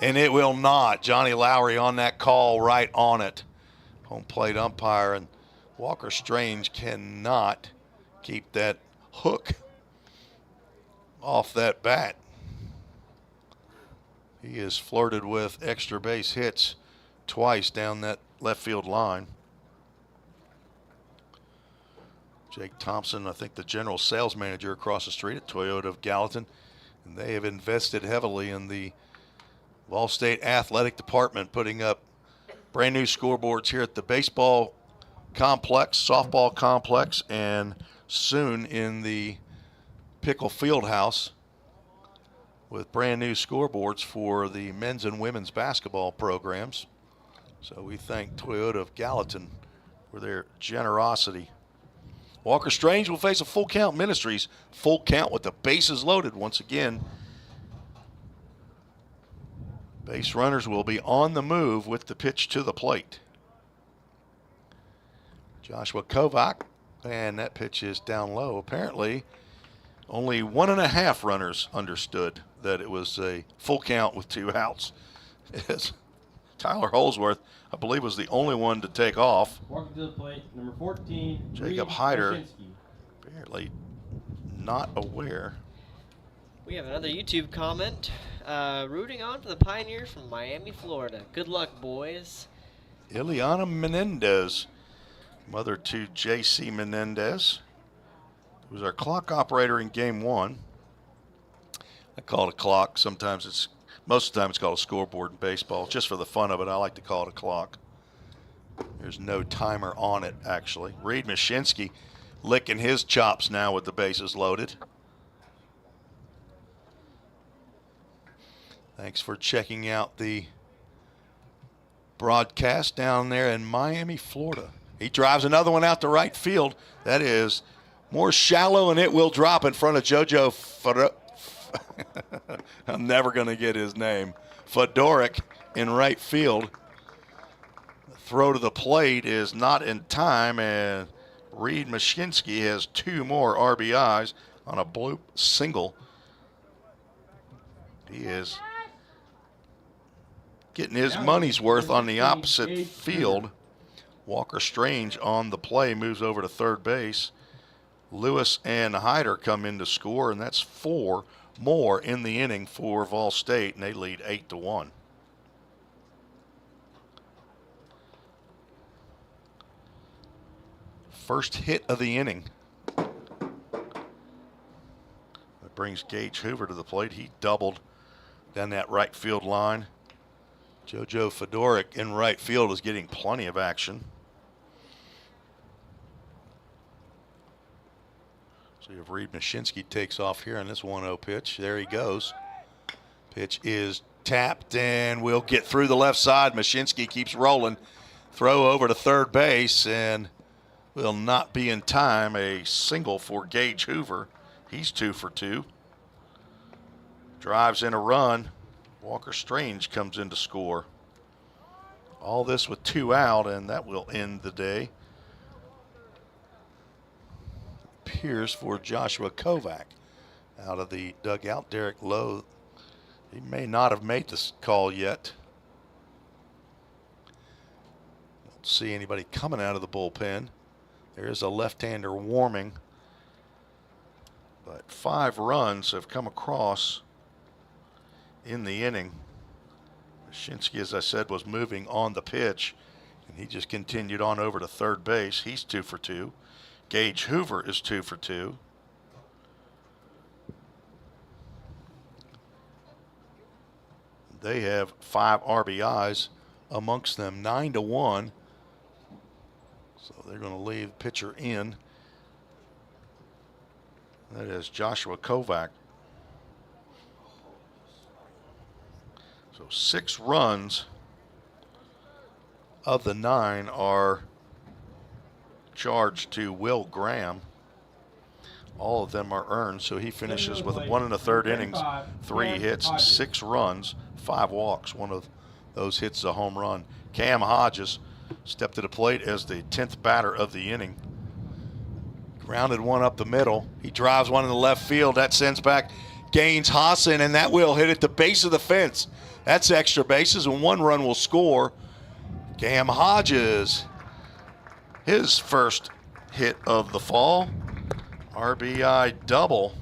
and it will not. Johnny Lowry on that call, right on it. Home plate umpire, and Walker Strange cannot keep that hook off that bat. He has flirted with extra base hits twice down that left field line. Jake Thompson, I think the general sales manager across the street at Toyota of Gallatin. And they have invested heavily in the Vol State athletic department, putting up brand new scoreboards here at the baseball complex, softball complex, and soon in the Pickle Field House with brand new scoreboards for the men's and women's basketball programs. So we thank Toyota of Gallatin for their generosity. Walker Strange will face a full count Ministries. Full count with the bases loaded once again. Base runners will be on the move with the pitch to the plate. Joshua Kovac, and that pitch is down low. Apparently, only 1.5 runners understood that it was a full count with 2 outs. Yes. Tyler Holsworth, I believe, was the only one to take off. Walking to the plate, number 14, Jacob Reed Hyder, Krasinski. apparently not aware. We have another YouTube comment. Rooting on for the Pioneers from Miami, Florida. Good luck, boys. Ileana Menendez, mother to J.C. Menendez, who was our clock operator in game 1. I call it a clock. Most of the time it's called a scoreboard in baseball. Just for the fun of it, I like to call it a clock. There's no timer on it, actually. Reed Mashinsky licking his chops now with the bases loaded. Thanks for checking out the broadcast down there in Miami, Florida. He drives another one out to right field. That is more shallow, and it will drop in front of JoJo I'm never going to get his name. Fedoruk in right field. The throw to the plate is not in time, and Reed Mashinsky has 2 more RBIs on a bloop single. He is getting his money's worth on the opposite field. Walker Strange on the play moves over to third base. Lewis and Hyder come in to score, and that's 4 more in the inning for Vol State, and they lead 8-1. First hit of the inning. That brings Gage Hoover to the plate. He doubled down that right field line. JoJo Fedoruk in right field is getting plenty of action. So you have Reed Mashinsky takes off here on this 1-0 pitch. There he goes. Pitch is tapped and will get through the left side. Mashinsky keeps rolling. Throw over to third base and will not be in time. A single for Gage Hoover. He's 2 for 2. Drives in a run. Walker Strange comes in to score. All this with 2 out, and that will end the day. Appears for Joshua Kovac out of the dugout. Derek Lowe, he may not have made this call yet. Don't see anybody coming out of the bullpen. There is a left-hander warming, but 5 runs have come across in the inning. Mashinsky, as I said, was moving on the pitch, and he just continued on over to third base. He's 2 for 2. Gage Hoover is 2 for 2. They have 5 RBIs amongst them, 9-1. So they're going to leave pitcher in. That is Joshua Kovac. So 6 runs of the 9 are charged to Will Graham. All of them are earned, so he finishes with 1 1/3 innings, 3 hits, 6 runs, 5 walks. One of those hits is a home run. Cam Hodges stepped to the plate as the 10th batter of the inning. Grounded one up the middle. He drives one in the left field. That sends back Gaines Hassan, and that will hit at the base of the fence. That's extra bases, and 1 run will score. Cam Hodges, his first hit of the fall. RBI double.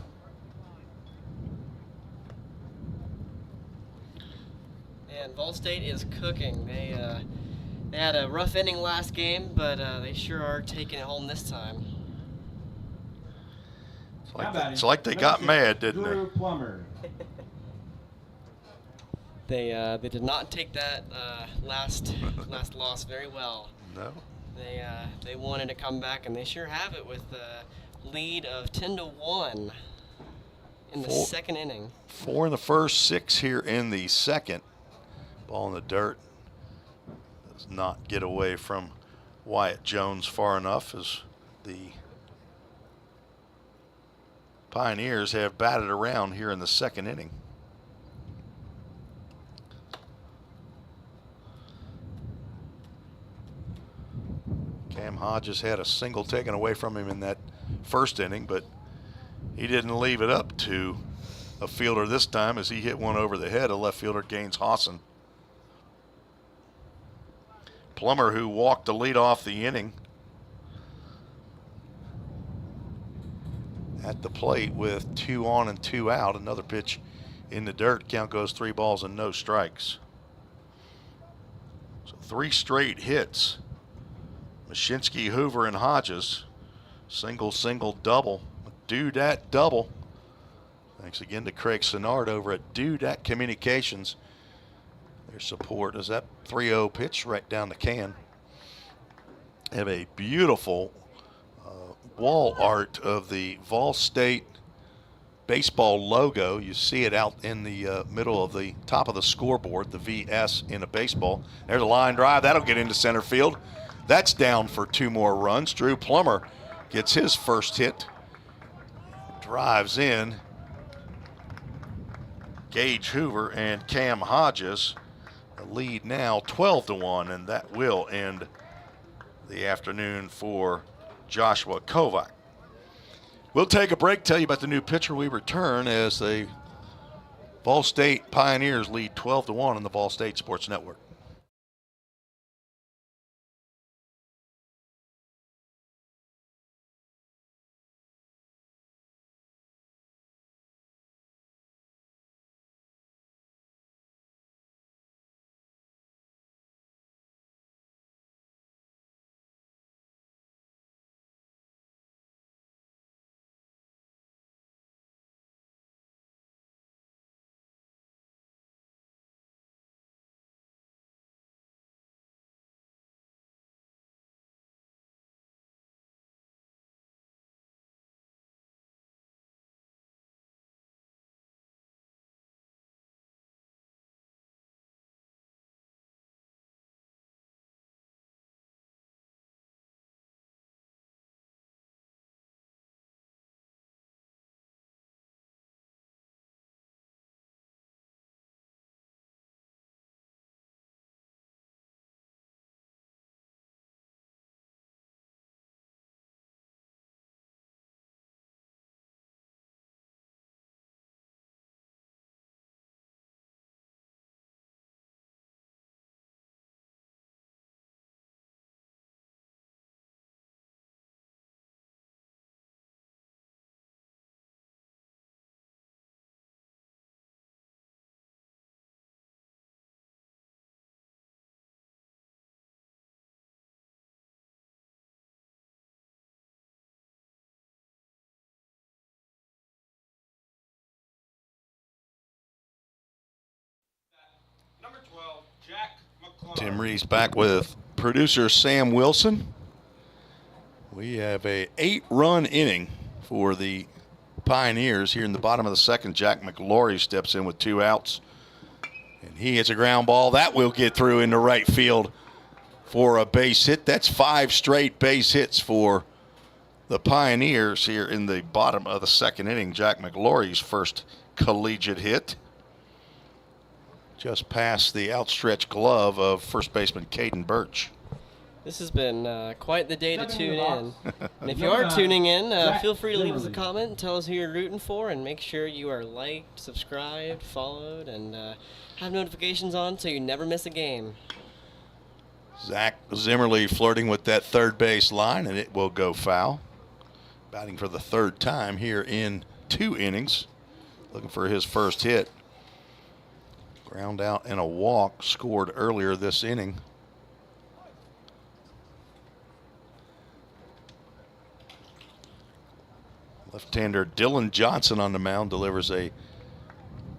And Vol State is cooking. They had a rough inning last game, but they sure are taking it home this time. It's like they got mad, didn't Drew they? Plummer. They did not take that last loss very well. No. They wanted to come back, and they sure have it with a lead of 10-1 in the second inning. 4 in the first, 6 here in the second. Ball in the dirt. Does not get away from Wyatt Jones far enough as the Pioneers have batted around here in the second inning. Cam Hodges had a single taken away from him in that first inning, but he didn't leave it up to a fielder this time as he hit one over the head of left fielder Gaines Hawson. Plummer, who walked the lead off the inning, at the plate with 2 on and 2 out. Another pitch in the dirt. Count goes 3 balls and no strikes. So 3 straight hits. Mashinsky, Hoover, and Hodges. Single, single, double. Do that double. Thanks again to Craig Sinnard over at Do Dat Communications. Their support is that 3-0 pitch right down the can. Have a beautiful wall art of the Vol State baseball logo. You see it out in the middle of the top of the scoreboard, the VS in a baseball. There's a line drive. That'll get into center field. That's down for 2 more runs. Drew Plummer gets his first hit. Drives in. Gage Hoover and Cam Hodges. The lead now 12-1, and that will end the afternoon for Joshua Kovac. We'll take a break, tell you about the new pitcher. We return as the Vol State Pioneers lead 12-1 on the Vol State Sports Network. Number 12, Jack McClung. Tim Reese back with producer Sam Wilson. We have a 8-run inning for the Pioneers here in the bottom of the second. Jack McLaury steps in with 2 outs, and he hits a ground ball. That will get through into right field for a base hit. That's 5 straight base hits for the Pioneers here in the bottom of the second inning. Jack McLaury's first collegiate hit. Just past the outstretched glove of first baseman Caden Birch. This has been quite the day to tune in. And if you Number are 9, tuning in, Jack feel free to leave us a Zimmerman. comment and tell us who you're rooting for, and make sure you are liked, subscribed, followed, and have notifications on so you never miss a game. Zach Zimmerly flirting with that third base line, and it will go foul. Batting for the 3rd time here in 2 innings. Looking for his first hit. Ground out and a walk scored earlier this inning. Left-hander Dylan Johnson on the mound delivers a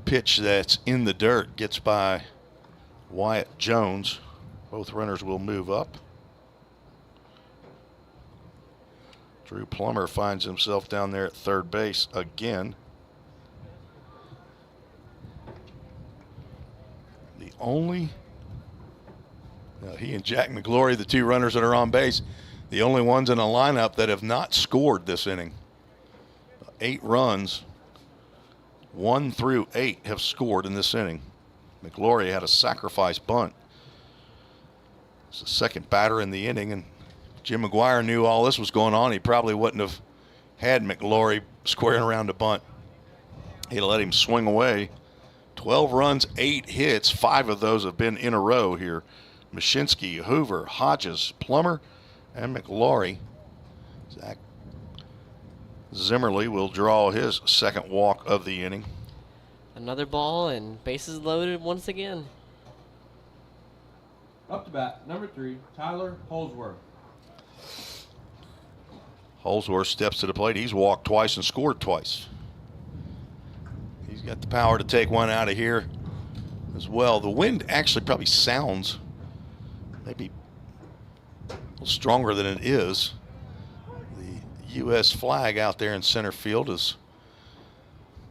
pitch that's in the dirt, gets by Wyatt Jones. Both runners will move up. Drew Plummer finds himself down there at third base again. The only, he and Jack McGlory, the two runners that are on base, the only ones in a lineup that have not scored this inning. 8 runs, 1 through 8 have scored in this inning. McGlory had a sacrifice bunt. It's the second batter in the inning, and Jim McGuire knew all this was going on. He probably wouldn't have had McGlory squaring around a bunt. He'd let him swing away. 12 runs, 8 hits. 5 of those have been in a row here. Mashinsky, Hoover, Hodges, Plummer, and McGlory. Zach Zimmerly will draw his second walk of the inning. Another ball and bases loaded once again. Up to bat, number 3, Tyler Holsworth. Holsworth steps to the plate. He's walked twice and scored twice. He's got the power to take one out of here as well. The wind actually probably sounds maybe a little stronger than it is. The U.S. flag out there in center field is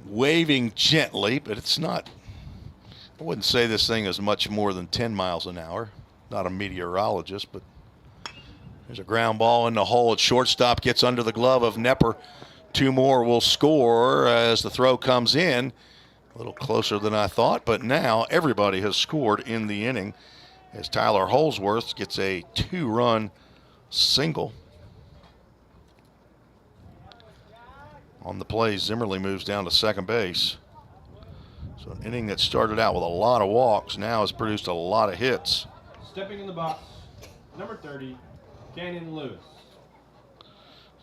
waving gently, but it's not, I wouldn't say this thing is much more than 10 miles an hour. Not a meteorologist, but there's a ground ball in the hole at shortstop, gets under the glove of Nepper. 2 more will score as the throw comes in. A little closer than I thought, but now everybody has scored in the inning as Tyler Holsworth gets a 2-run single. On the play, Zimmerly moves down to second base. So an inning that started out with a lot of walks now has produced a lot of hits. Stepping in the box, number 30, Cannon Lewis.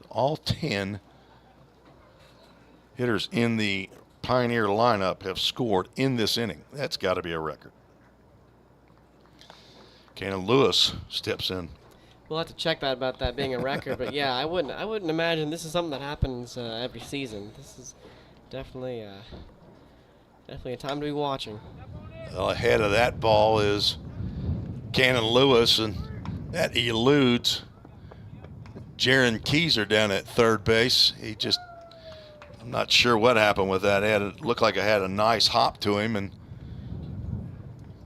All 10 hitters in the Pioneer lineup have scored in this inning. That's got to be a record. Cannon Lewis steps in. We'll have to check that about that being a record, but yeah, I wouldn't imagine this is something that happens every season. This is definitely a time to be watching. Well, ahead of that ball is Cannon Lewis, and that eludes Jaron Keyser down at third base. I'm not sure what happened with that. It looked like it had a nice hop to him, and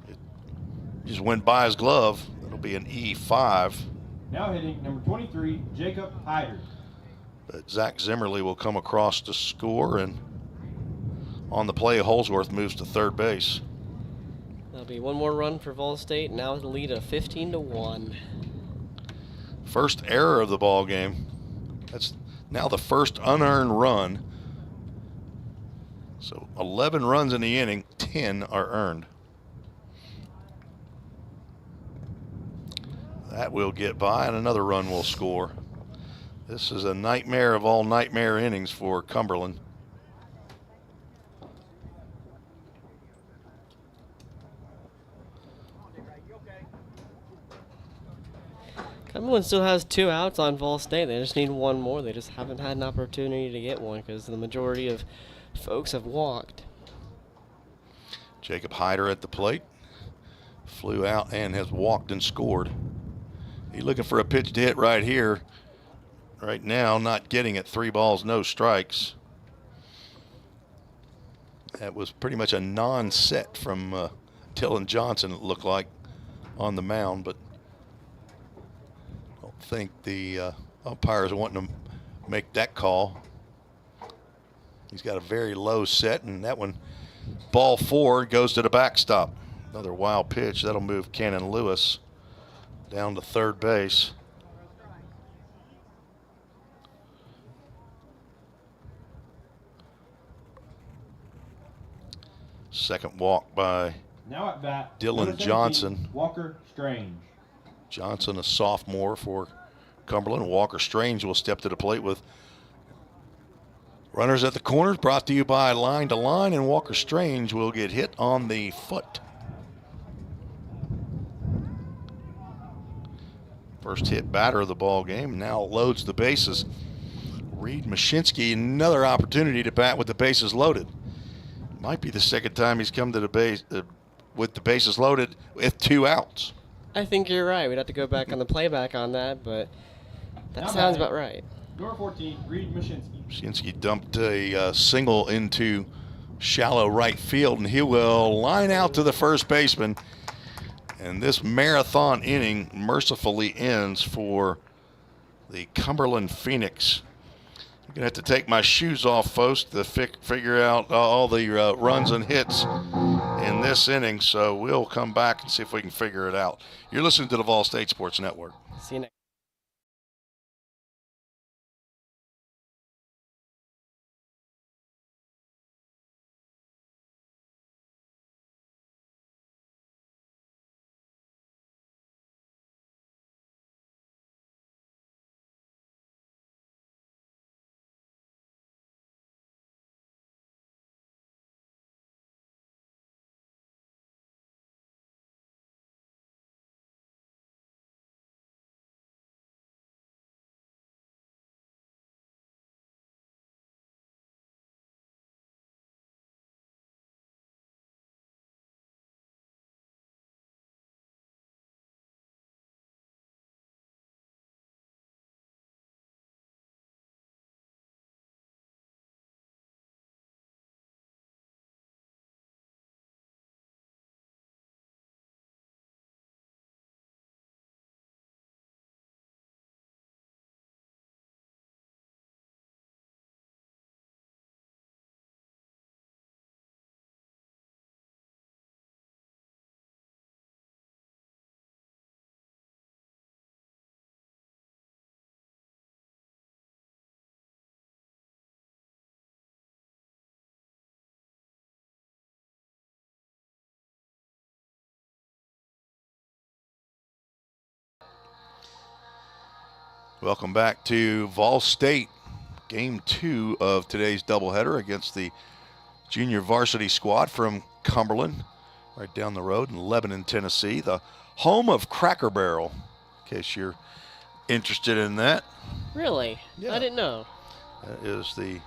it just went by his glove. It'll be an E5. Now hitting number 23, Jacob Hyder. But Zach Zimmerly will come across to score, and on the play, Holsworth moves to third base. That'll be 1 more run for Vol State, now with a lead of 15-1. First error of the ball game. That's now the first unearned run. So 11 runs in the inning, 10 are earned. That will get by, and another run will score. This is a nightmare of all nightmare innings for Cumberland. Cumberland still has 2 outs on Vol State. They just need 1 more. They just haven't had an opportunity to get one because the majority of folks have walked. Jacob Hyder at the plate. Flew out and has walked and scored. He's looking for a pitch to hit right here. Right now, not getting it. 3 balls, no strikes. That was pretty much a non-set from Dylan Johnson, it looked like, on the mound, but I don't think the umpires are wanting to make that call. He's got a very low set, and that one, ball 4, goes to the backstop. Another wild pitch. That'll move Cannon Lewis down to third base. Second walk by Now at bat, Dylan number 17, Johnson. Walker Strange. Johnson, a sophomore for Cumberland. Walker Strange will step to the plate with runners at the corners, brought to you by Line to Line, and Walker Strange will get hit on the foot. First hit batter of the ball game, now loads the bases. Reed Mashinsky, another opportunity to bat with the bases loaded. Might be the second time he's come to the base with the bases loaded with 2 outs. I think you're right. We'd have to go back on the playback on that, but that sounds about right. Number 14, Reed Mashinsky. Mashinsky dumped a single into shallow right field, and he will line out to the first baseman. And this marathon inning mercifully ends for the Cumberland Phoenix. I'm going to have to take my shoes off, folks, to figure out all the runs and hits in this inning. So we'll come back and see if we can figure it out. You're listening to the Vol State Sports Network. See you next. Welcome back to Vol State, Game 2 of today's doubleheader against the junior varsity squad from Cumberland, right down the road in Lebanon, Tennessee, the home of Cracker Barrel, in case you're interested in that. Really? Yeah. I didn't know. That is the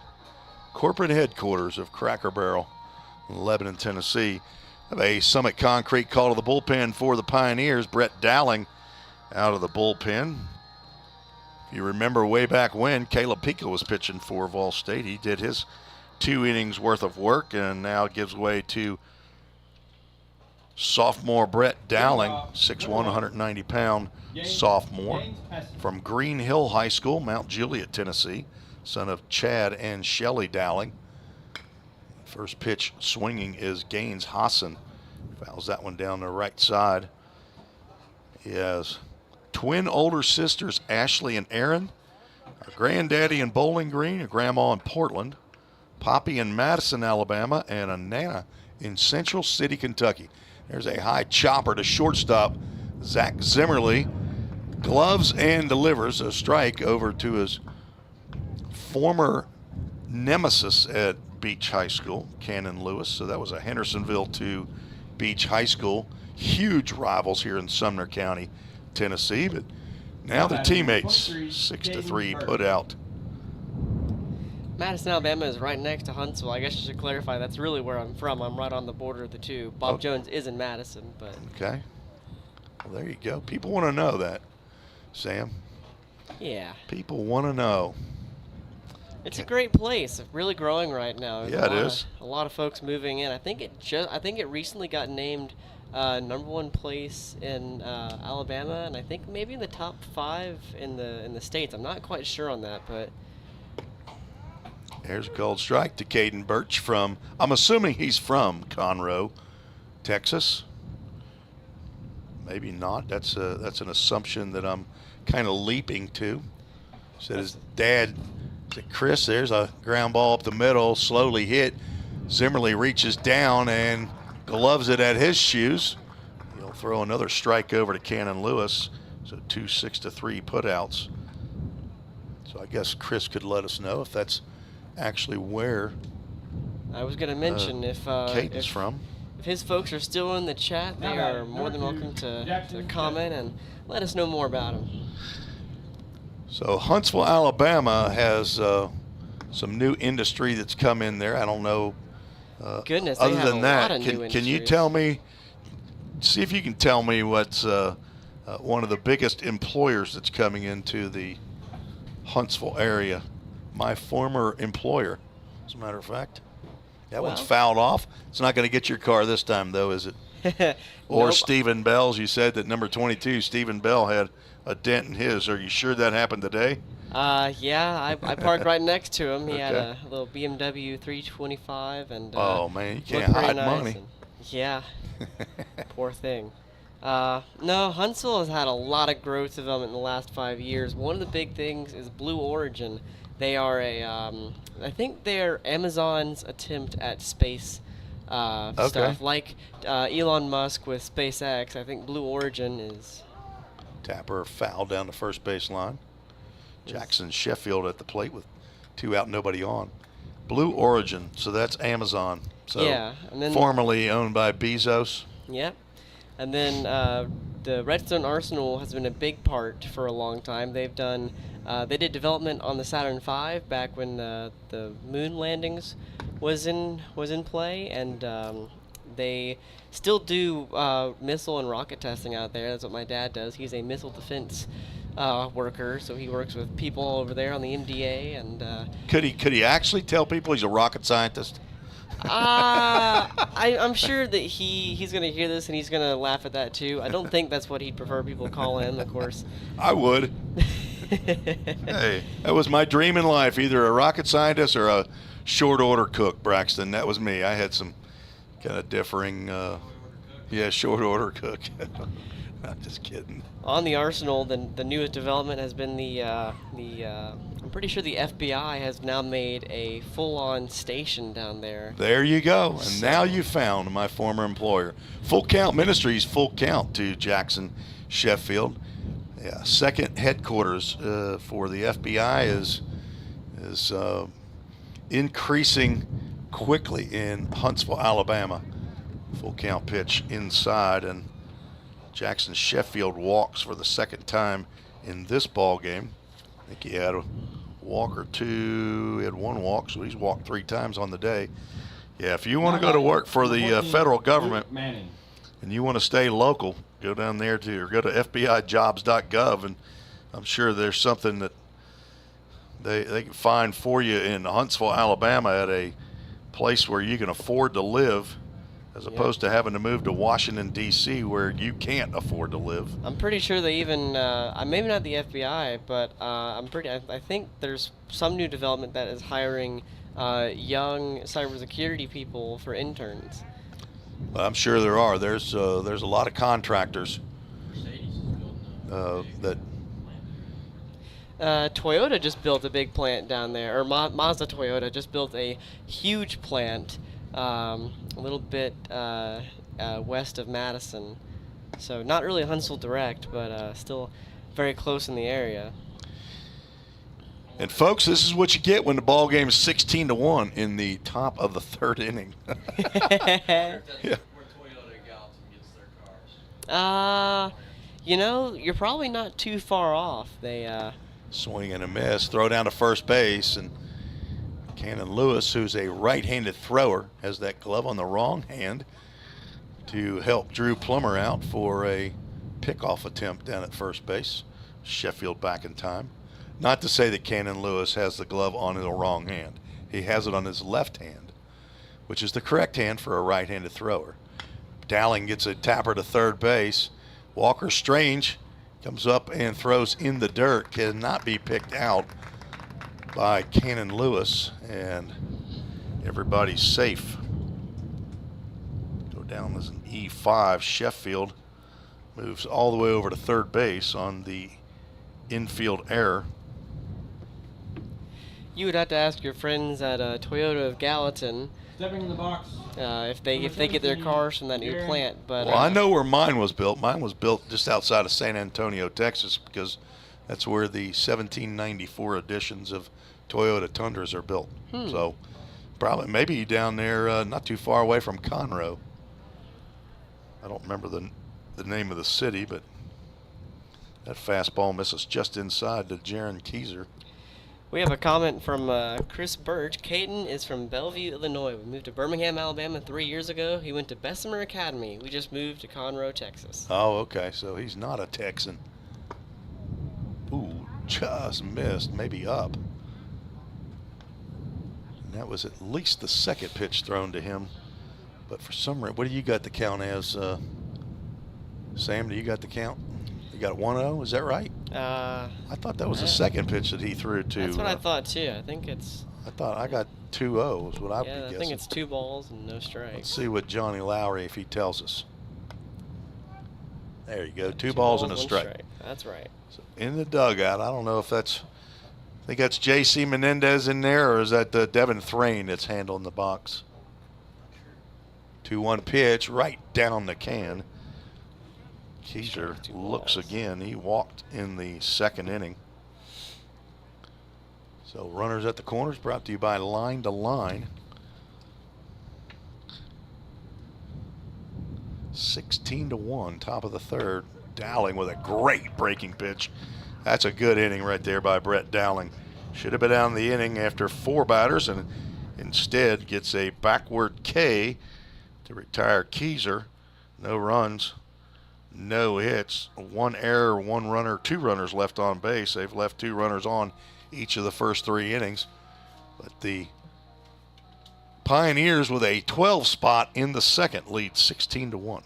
corporate headquarters of Cracker Barrel in Lebanon, Tennessee. Have a Summit Concrete call to the bullpen for the Pioneers. Brett Dowling out of the bullpen. If you remember way back when Caleb Pico was pitching for Vol State, he did his 2 innings worth of work and now gives way to sophomore Brett Dowling, 6'1", 190-pound sophomore from Green Hill High School, Mount Juliet, Tennessee, son of Chad and Shelley Dowling. First pitch swinging is Gaines Hassan. Fouls that one down the right side. He has twin older sisters, Ashley and Aaron. A granddaddy in Bowling Green, a grandma in Portland. Poppy in Madison, Alabama, and a Nana in Central City, Kentucky. There's a high chopper to shortstop. Zach Zimmerly gloves and delivers a strike over to his former nemesis at Beach High School, Cannon Lewis. So that was a Hendersonville to Beach High School. Huge rivals here in Sumner County, Tennessee. But now they're teammates. 6-3 put out. Madison, Alabama is right next to Huntsville. I guess I should clarify, that's really where I'm from. I'm right on the border of the two. Bob Jones is in Madison, but... Okay. Well, there you go. People want to know that, Sam. Yeah. People want to know. It's a great place. It's really growing right now. Yeah, it is. A lot of folks moving in. I think it recently got named #1 place in Alabama, and I think maybe in the top 5 in the states. I'm not quite sure on that, but... There's a gold strike to Caden Birch from, I'm assuming he's from Conroe, Texas. Maybe not. That's an assumption that I'm kind of leaping to. Said his dad, said, Chris, there's a ground ball up the middle, slowly hit. Zimmerly reaches down and gloves it at his shoes. He'll throw another strike over to Cannon Lewis. So 2 6-3 putouts. So I guess Chris could let us know if that's actually where I was going to mention if Caden's from. If his folks are still in the chat, they are more than welcome to comment and let us know more about him. So Huntsville, Alabama has some new industry that's come in there. I don't know. Goodness, they Other have than a that, lot of new can you industries. tell me? See if you can tell me what's one of the biggest employers that's coming into the Huntsville area. My former employer, as a matter of fact. That one's Well. fouled off. It's not going to get your car this time, though, is it? Or Nope. Stephen Bell's. You said that number 22, Stephen Bell, had a dent in his. Are you sure that happened today? Yeah, I parked right next to him. He had Okay. a little BMW 325, and Oh, man, you looked can't pretty hide nice, money. and- yeah, poor thing. No, Huntsville has had a lot of growth development in the last 5 years. One of the big things is Blue Origin. They are I think they're Amazon's attempt at space stuff. Like Elon Musk with SpaceX, I think Blue Origin is. Tapper foul down the first base line. Jackson Sheffield at the plate with 2 out, nobody on. Blue Origin, so that's Amazon. So Yeah, and then formerly owned by Bezos. Yep. And then the Redstone Arsenal has been a big part for a long time. They've done, they did development on the Saturn V back when the moon landings was in play, and they still do missile and rocket testing out there. That's what my dad does. He's a missile defense worker, so he works with people over there on the MDA. And Could he actually tell people he's a rocket scientist? I'm sure that he's gonna hear this and he's gonna laugh at that too. I don't think that's what he'd prefer people call him, of course. I would. Hey, that was my dream in life, either a rocket scientist or a short order cook, Braxton. That was me. I had some kind of differing, short order cook. I'm just kidding. On the Arsenal, the newest development has been I'm pretty sure the FBI has now made a full-on station down there. There you go. And now you found my former employer. Full Count Ministries, full count to Jackson Sheffield. Yeah, second headquarters for the FBI is increasing quickly in Huntsville, Alabama. Full count pitch inside, and Jackson Sheffield walks for the second time in this ball game. I think he had a walk or two. He had 1 walk, so he's walked 3 times on the day. Yeah, if you want to go to work for the federal government and you want to stay local, go down there or go to FBIjobs.gov, and I'm sure there's something that they can find for you in Huntsville, Alabama, at a place where you can afford to live, as opposed to having to move to Washington, D.C., where you can't afford to live. I'm pretty sure they even, maybe not the FBI, but I think there's some new development that is hiring young cybersecurity people for interns. But I'm sure there are. There's a lot of contractors that. Toyota just built a big plant down there, or Mazda Toyota just built a huge plant a little bit west of Madison. So not really Huntsville direct, but still very close in the area. And folks, this is what you get when the ball game is 16-1 in the top of the 3rd inning. Yeah. You're probably not too far off. They Swing and a miss, throw down to first base, and Cannon Lewis, who's a right-handed thrower, has that glove on the wrong hand to help Drew Plummer out for a pickoff attempt down at first base. Sheffield back in time. Not to say that Cannon Lewis has the glove on the wrong hand. He has it on his left hand, which is the correct hand for a right-handed thrower. Dowling gets a tapper to third base. Walker Strange comes up and throws in the dirt, cannot be picked out by Cannon Lewis, and everybody's safe. Go down as an E5. Sheffield moves all the way over to third base on the infield error. You would have to ask your friends at Toyota of Gallatin Stepping in the box. if they get their cars from that new plant. But Well, I know where mine was built. Mine was built just outside of San Antonio, Texas, because that's where the 1794 editions of Toyota Tundras are built. So probably maybe down there, not too far away from Conroe. I don't remember the name of the city, but That fastball misses just inside to Jaron Keyser. We have a comment from Chris Birch. Caden is from Bellevue, Illinois. We moved to Birmingham, Alabama 3 years ago. He went to Bessemer Academy. We just moved to Conroe, Texas. Oh, okay. So he's not a Texan. Ooh, just missed. Maybe up. And that was at least the second pitch thrown to him. But for some reason, what do you got the count as? Sam, do you got the count? You got 1-0, is that right? I thought that was the second pitch that he threw to. That's what I thought too. I think it's. I thought I got 2-0 is what I'd be Yeah, guessing. I think it's 2 balls and no strikes. Let's see what Johnny Lowry, if he tells us. There you go, two balls and a 1 strike. That's right. So in the dugout, I don't know if that's. I think that's J.C. Menendez in there, or is that Devin Thrain that's handling the box? 2-1 pitch right down the can. Keyser looks again. He walked in the second inning. So runners at the corners, brought to you by Line to Line. 16-1, top of the third. Dowling with a great breaking pitch. That's a good inning right there by Brett Dowling. Should have been down the inning after 4 batters, and instead gets a backward K to retire Keyser. No runs, no hits, 1 error, 1 runner, 2 runners left on base. They've left 2 runners on each of the first 3 innings. But the Pioneers with a 12 spot in the second lead 16-1.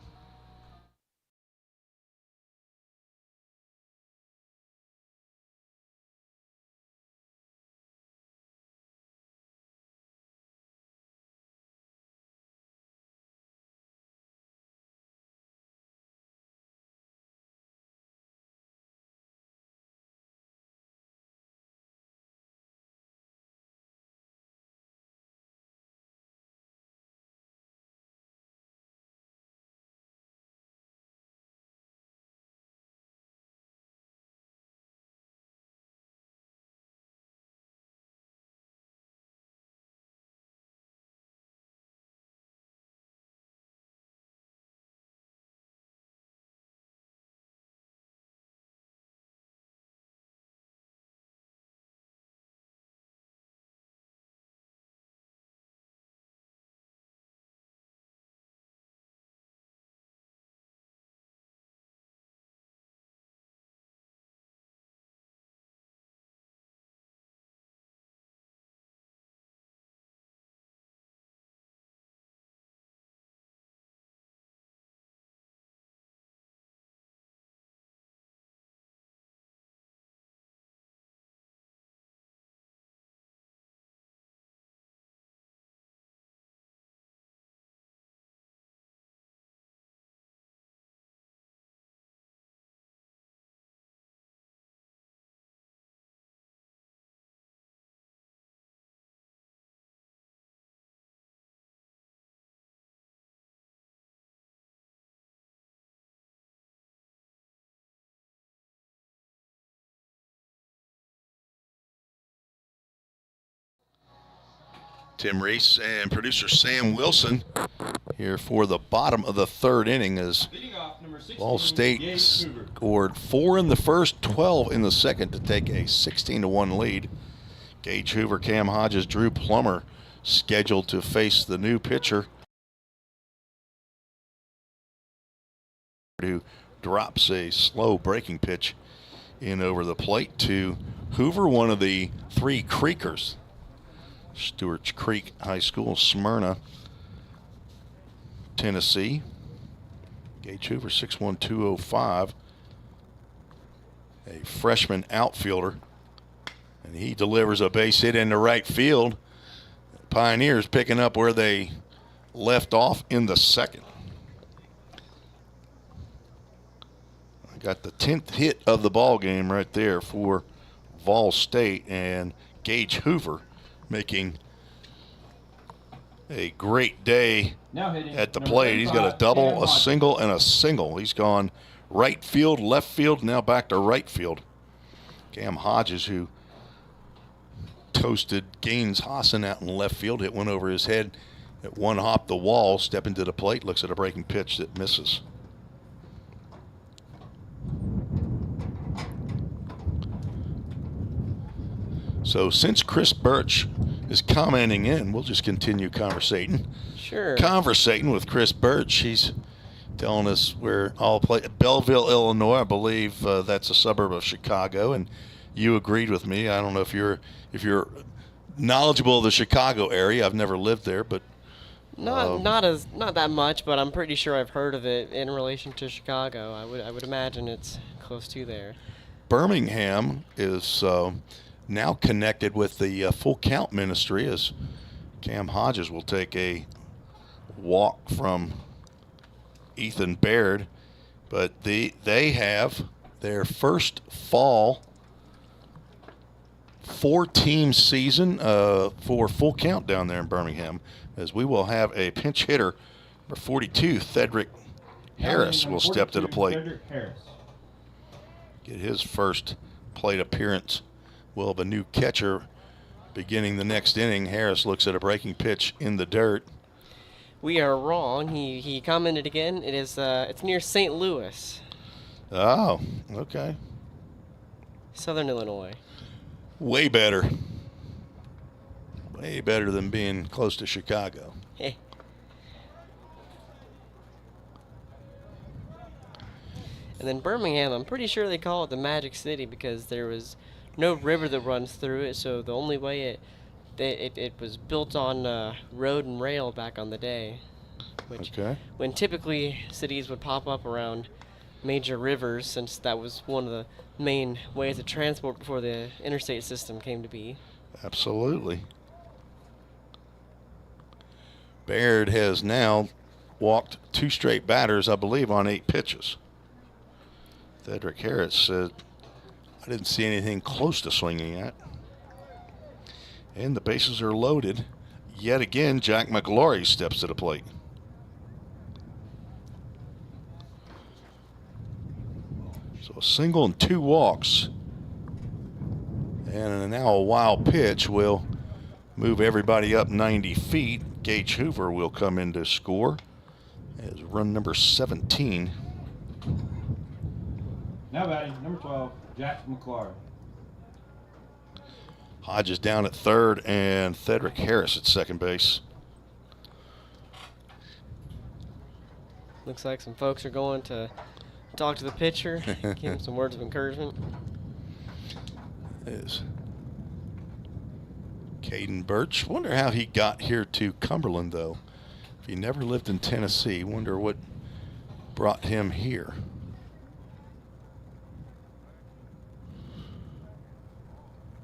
Tim Reese and producer Sam Wilson here for the bottom of the third inning as Ball State scored 4 in the first, 12 in the second to take a 16-1 lead. Gage Hoover, Cam Hodges, Drew Plummer scheduled to face the new pitcher, who drops a slow breaking pitch in over the plate to Hoover, one of the 3 Creekers. Stewart's Creek High School, Smyrna, Tennessee. Gage Hoover, 6'1", 205. A freshman outfielder. And he delivers a base hit into right field. Pioneers picking up where they left off in the second. I got the 10th hit of the ball game right there for Vol State, and Gage Hoover making a great day at the plate. He's got a double, a single, and a single. He's gone right field, left field, now back to right field. Cam Hodges, who toasted Gaines Hassan out in left field, hit one over his head at one hop the wall, stepping to the plate, looks at a breaking pitch that misses. So since Chris Birch is commenting in, we'll just continue conversating. Sure. Conversating with Chris Birch. He's telling us we're all Belleville, Illinois. I believe that's a suburb of Chicago, and you agreed with me. I don't know if you're knowledgeable of the Chicago area. I've never lived there, but not that much, but I'm pretty sure I've heard of it in relation to Chicago. I would imagine it's close to there. Birmingham is now connected with the Full Count Ministry, as Cam Hodges will take a walk from Ethan Baird, but they have their first fall 4-team season for Full Count down there in Birmingham, as we will have a pinch hitter for 42, Thedrick Harris will step to the plate. Thedrick Harris. Get his first plate appearance. We'll have a new catcher beginning the next inning. Harris looks at a breaking pitch in the dirt. We are wrong. He commented again. It is it's near St. Louis, Oh, okay. Southern Illinois. Way better. Way better than being close to Chicago. Hey. And then Birmingham, I'm pretty sure they call it the Magic City because there was no river that runs through it, so the only way it was built on road and rail back on the day. Which, Okay. when typically cities would pop up around major rivers, since that was one of the main ways of transport before the interstate system came to be. Absolutely. Baird has now walked 2 straight batters, I believe, on 8 pitches. Thedrick Harris said, I didn't see anything close to swinging at. And the bases are loaded. Yet again, Jack McGlory steps to the plate. So a single and 2 walks. And now a wild pitch will move everybody up 90 feet. Gage Hoover will come in to score as run number 17. Now batting, number 12, Jack McClary. Hodges down at third and Thedrick Harris at second base. Looks like some folks are going to talk to the pitcher, give him some words of encouragement. Is Caden Birch. Wonder how he got here to Cumberland, though. If he never lived in Tennessee, wonder what brought him here.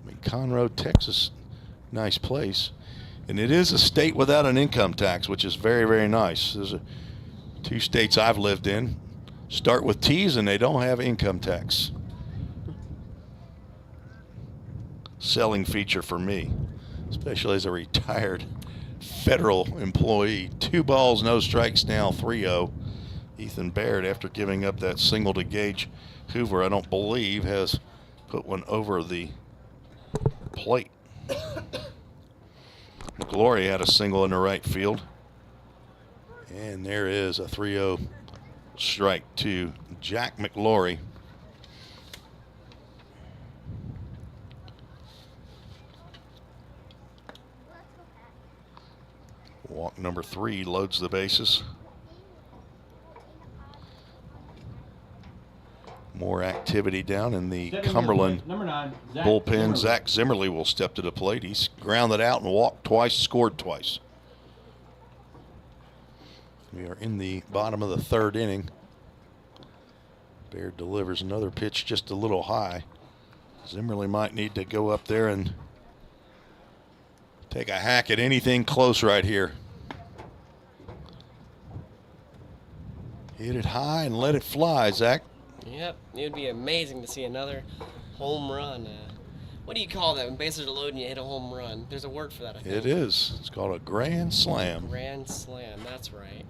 I mean, Conroe, Texas, nice place. And it is a state without an income tax, which is very, very nice. There's 2 states I've lived in. Start with T's and they don't have income tax. Selling feature for me, especially as a retired federal employee. 2 balls, no strikes now, 3-0. Ethan Baird, after giving up that single to Gage Hoover, I don't believe has put one over the plate. McGlory had a single in the right field. And there is a 3-0 strike to Jack McGlory. Walk number 3 loads the bases. More activity down in the Cumberland number 9, bullpen. Zimmerly. Zach Zimmerly will step to the plate. He's grounded out and walked twice, scored twice. We are in the bottom of the 3rd inning. Baird delivers another pitch just a little high. Zimmerly might need to go up there and take a hack at anything close right here. Hit it high and let it fly, Zach. Yep, it would be amazing to see another home run. What do you call that when bases are loaded and you hit a home run? There's a word for that, I think. It is. It's called a grand slam. Grand slam, that's right.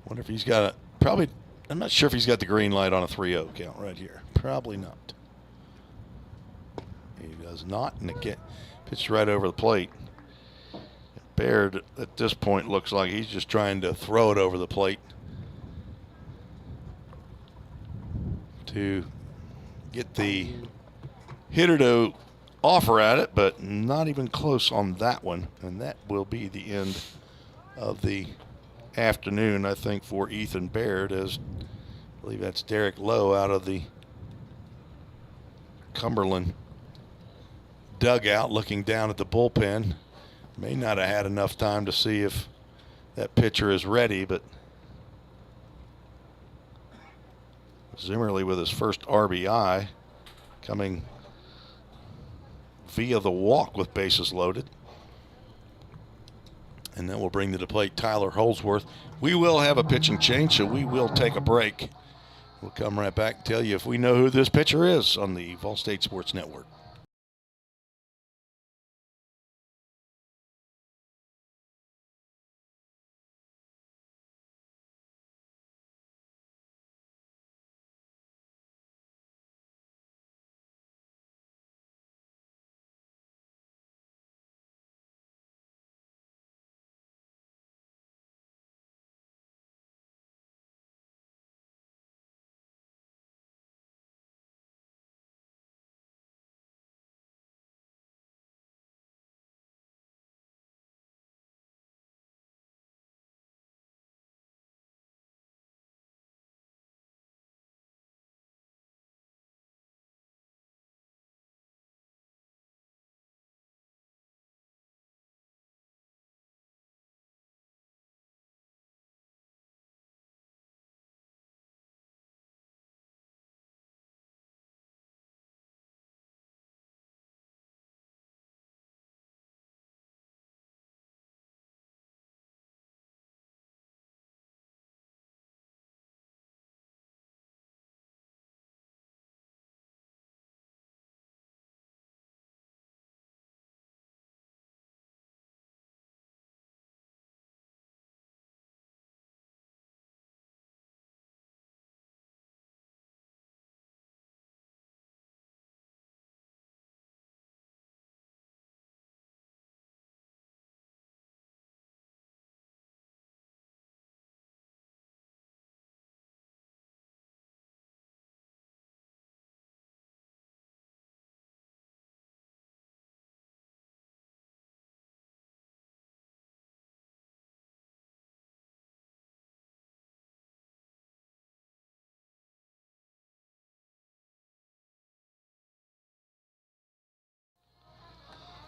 Wonder if he's got I'm not sure if he's got the green light on a 3-0 count right here. Probably not. He does not, and it pitched right over the plate. Baird at this point looks like he's just trying to throw it over the plate to get the hitter to offer at it, but not even close on that one. And that will be the end of the afternoon, I think, for Ethan Baird, as I believe that's Derek Lowe out of the Cumberland dugout looking down at the bullpen. May not have had enough time to see if that pitcher is ready, but Zimmerly with his first RBI coming via the walk with bases loaded. And then we'll bring to the plate Tyler Holsworth. We will have a pitching change, so we will take a break. We'll come right back and tell you if we know who this pitcher is on the Vol State Sports Network.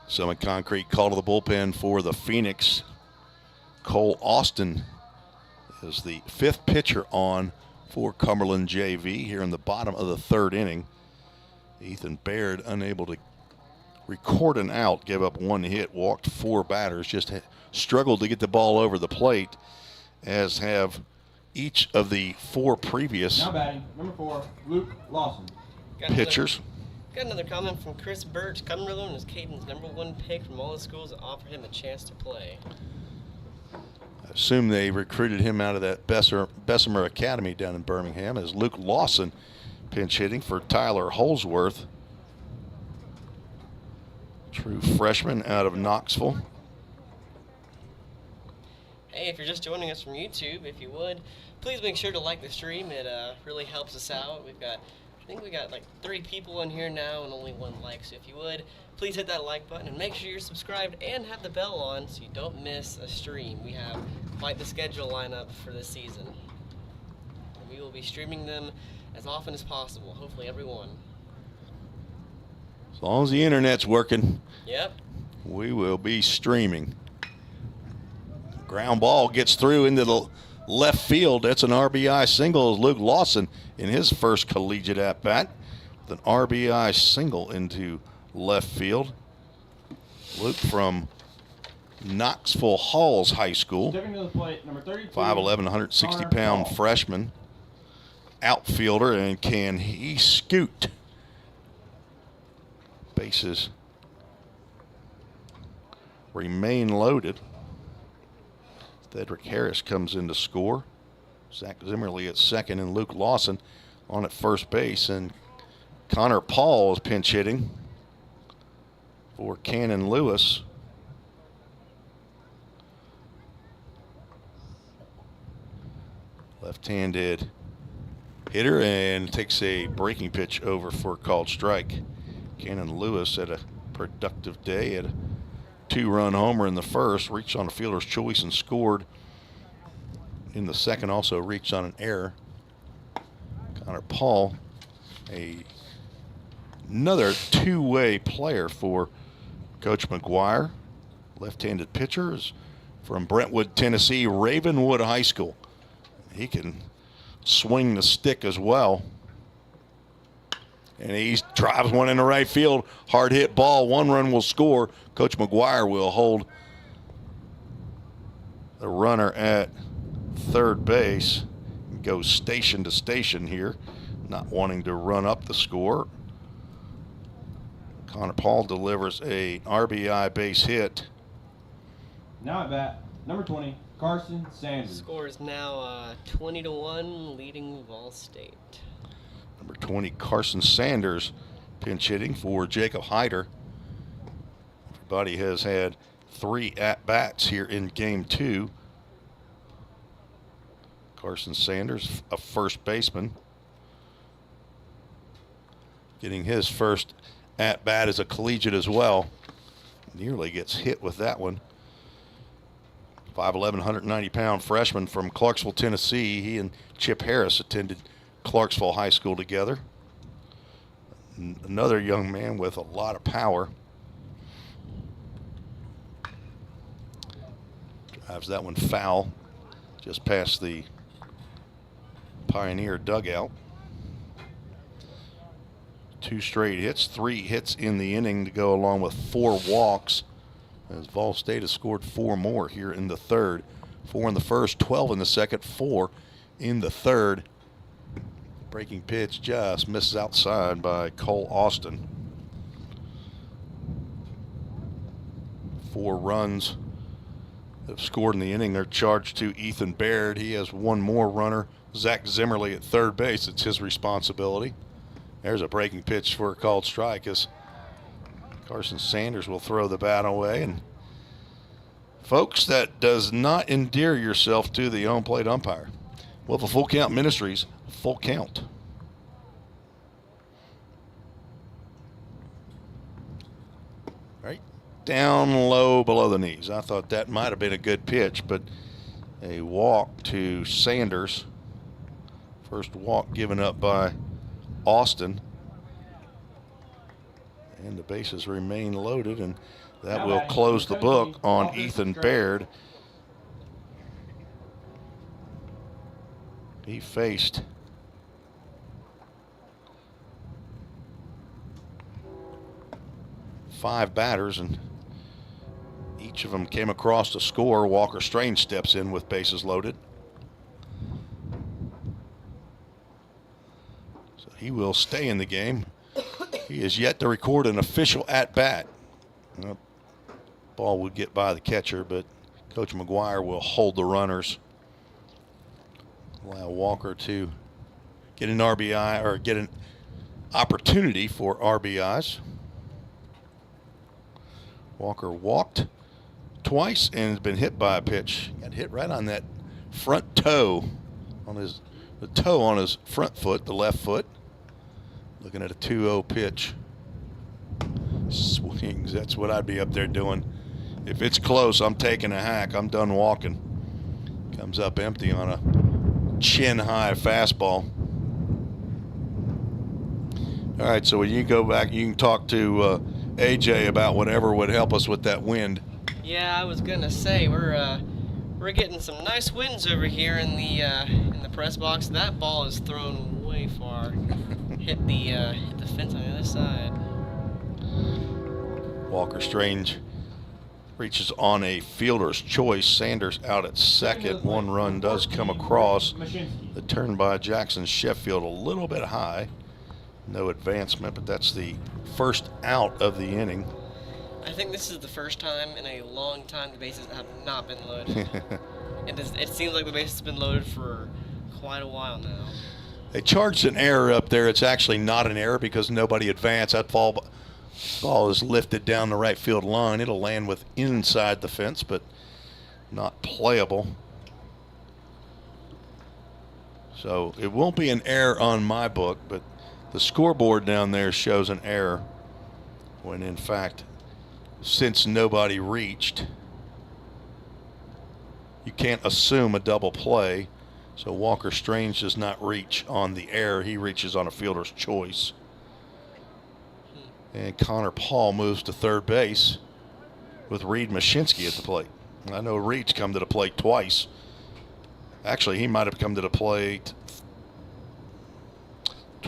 Summit Concrete call to the bullpen for the Phoenix. Cole Austin is the fifth pitcher on for Cumberland JV here in the bottom of the third inning. Ethan Baird unable to record an out, gave up one hit, walked four batters, just struggled to get the ball over the plate, as have each of the four previous Now batting, number 4, Luke Lawson. pitchers. Got another comment from Chris Birch. Cumberland is Caden's #1 pick from all the schools that offered him a chance to play. I assume they recruited him out of that Bessemer Academy down in Birmingham, as Luke Lawson pinch hitting for Tyler Holsworth. True freshman out of Knoxville. Hey, if you're just joining us from YouTube, if you would, please make sure to like the stream. It really helps us out. I think we got like 3 people in here now and only 1 like. So if you would, please hit that like button and make sure you're subscribed and have the bell on so you don't miss a stream. We have quite the schedule lineup for this season. And we will be streaming them as often as possible, hopefully every one. As long as the internet's working, Yep. we will be streaming. Ground ball gets through into the left field. That's an RBI single as Luke Lawson in his first collegiate at-bat with an RBI single into left field. Luke from Knoxville Halls High School, Stepping to the plate, number 32. 5'11", 160-pound freshman outfielder, and can he scoot? Bases remain loaded. Cedric Harris comes in to score. Zach Zimmerly at second and Luke Lawson on at first base. And Connor Paul is pinch hitting for Cannon Lewis. Left-handed hitter, and takes a breaking pitch over for a called strike. Cannon Lewis had a productive day. Had a 2-run homer in the first, reached on a fielder's choice and scored in the second. Also reached on an error. Connor Paul, another two-way player for Coach McGuire. Left-handed pitcher is from Brentwood, Tennessee, Ravenwood High School. He can swing the stick as well. And he drives one into right field. Hard hit ball. 1 run will score. Coach McGuire will hold the runner at third base. Goes station to station here, not wanting to run up the score. Connor Paul delivers a RBI base hit. Now at bat, number 20, Carson Sanders. Score is now 20-1, leading Vol State. Number 20, Carson Sanders, pinch hitting for Jacob Hyder. Everybody has had 3 at-bats here in Game 2. Carson Sanders, a first baseman, getting his first at-bat as a collegiate as well. Nearly gets hit with that one. 5'11", 190-pound freshman from Clarksville, Tennessee. He and Chip Harris attended Clarksville High School together. Another young man with a lot of power. Drives that one foul, just past the Pioneer dugout. 2 straight hits, 3 hits in the inning to go along with 4 walks, as Vol State has scored 4 more here in the third. 4 in the first, 12 in the second, 4 in the third. Breaking pitch just misses outside by Cole Austin. 4 runs that have scored in the inning are charged to Ethan Baird. He has 1 more runner, Zach Zimmerly, at third base. It's his responsibility. There's a breaking pitch for a called strike as Carson Sanders will throw the bat away. And folks, that does not endear yourself to the home plate umpire. Well, for Full Count Ministries, full count. Right down low below the knees. I thought that might have been a good pitch, but a walk to Sanders. First walk given up by Austin. And the bases remain loaded, and that will close the book on Ethan Baird. He faced five batters, and each of them came across to score. Walker Strange steps in with bases loaded. So he will stay in the game. He is yet to record an official at-bat. Ball would get by the catcher, but Coach McGuire will hold the runners. Allow Walker to get an RBI, or get an opportunity for RBIs. Walker walked twice and has been hit by a pitch. Got hit right on that front toe, on the toe on his front foot, the left foot. Looking at a 2-0 pitch. Swings, that's what I'd be up there doing. If it's close, I'm taking a hack. I'm done walking. Comes up empty on a chin-high fastball. All right, so when you go back, you can talk to AJ about whatever would help us with that wind. Yeah, I was gonna say we're getting some nice winds over here in the press box. That ball is thrown way far. hit the fence on the other side. Walker Strange reaches on a fielder's choice. Sanders out at second. 1 run does come across. The turn by Jackson Sheffield a little bit high. No advancement, but that's the first out of the inning. I think this is the first time in a long time the bases have not been loaded. It seems like the base has been loaded for quite a while now. They charged an error up there. It's actually not an error because nobody advanced. That ball is lifted down the right field line. It'll land with inside the fence, but not playable. So it won't be an error on my book, but the scoreboard down there shows an error. when in fact, since nobody reached, you can't assume a double play. So Walker Strange does not reach on the air. He reaches on a fielder's choice. And Connor Paul moves to third base with Reed Mashinsky at the plate. I know Reed's come to the plate twice. Actually, he might have come to the plate.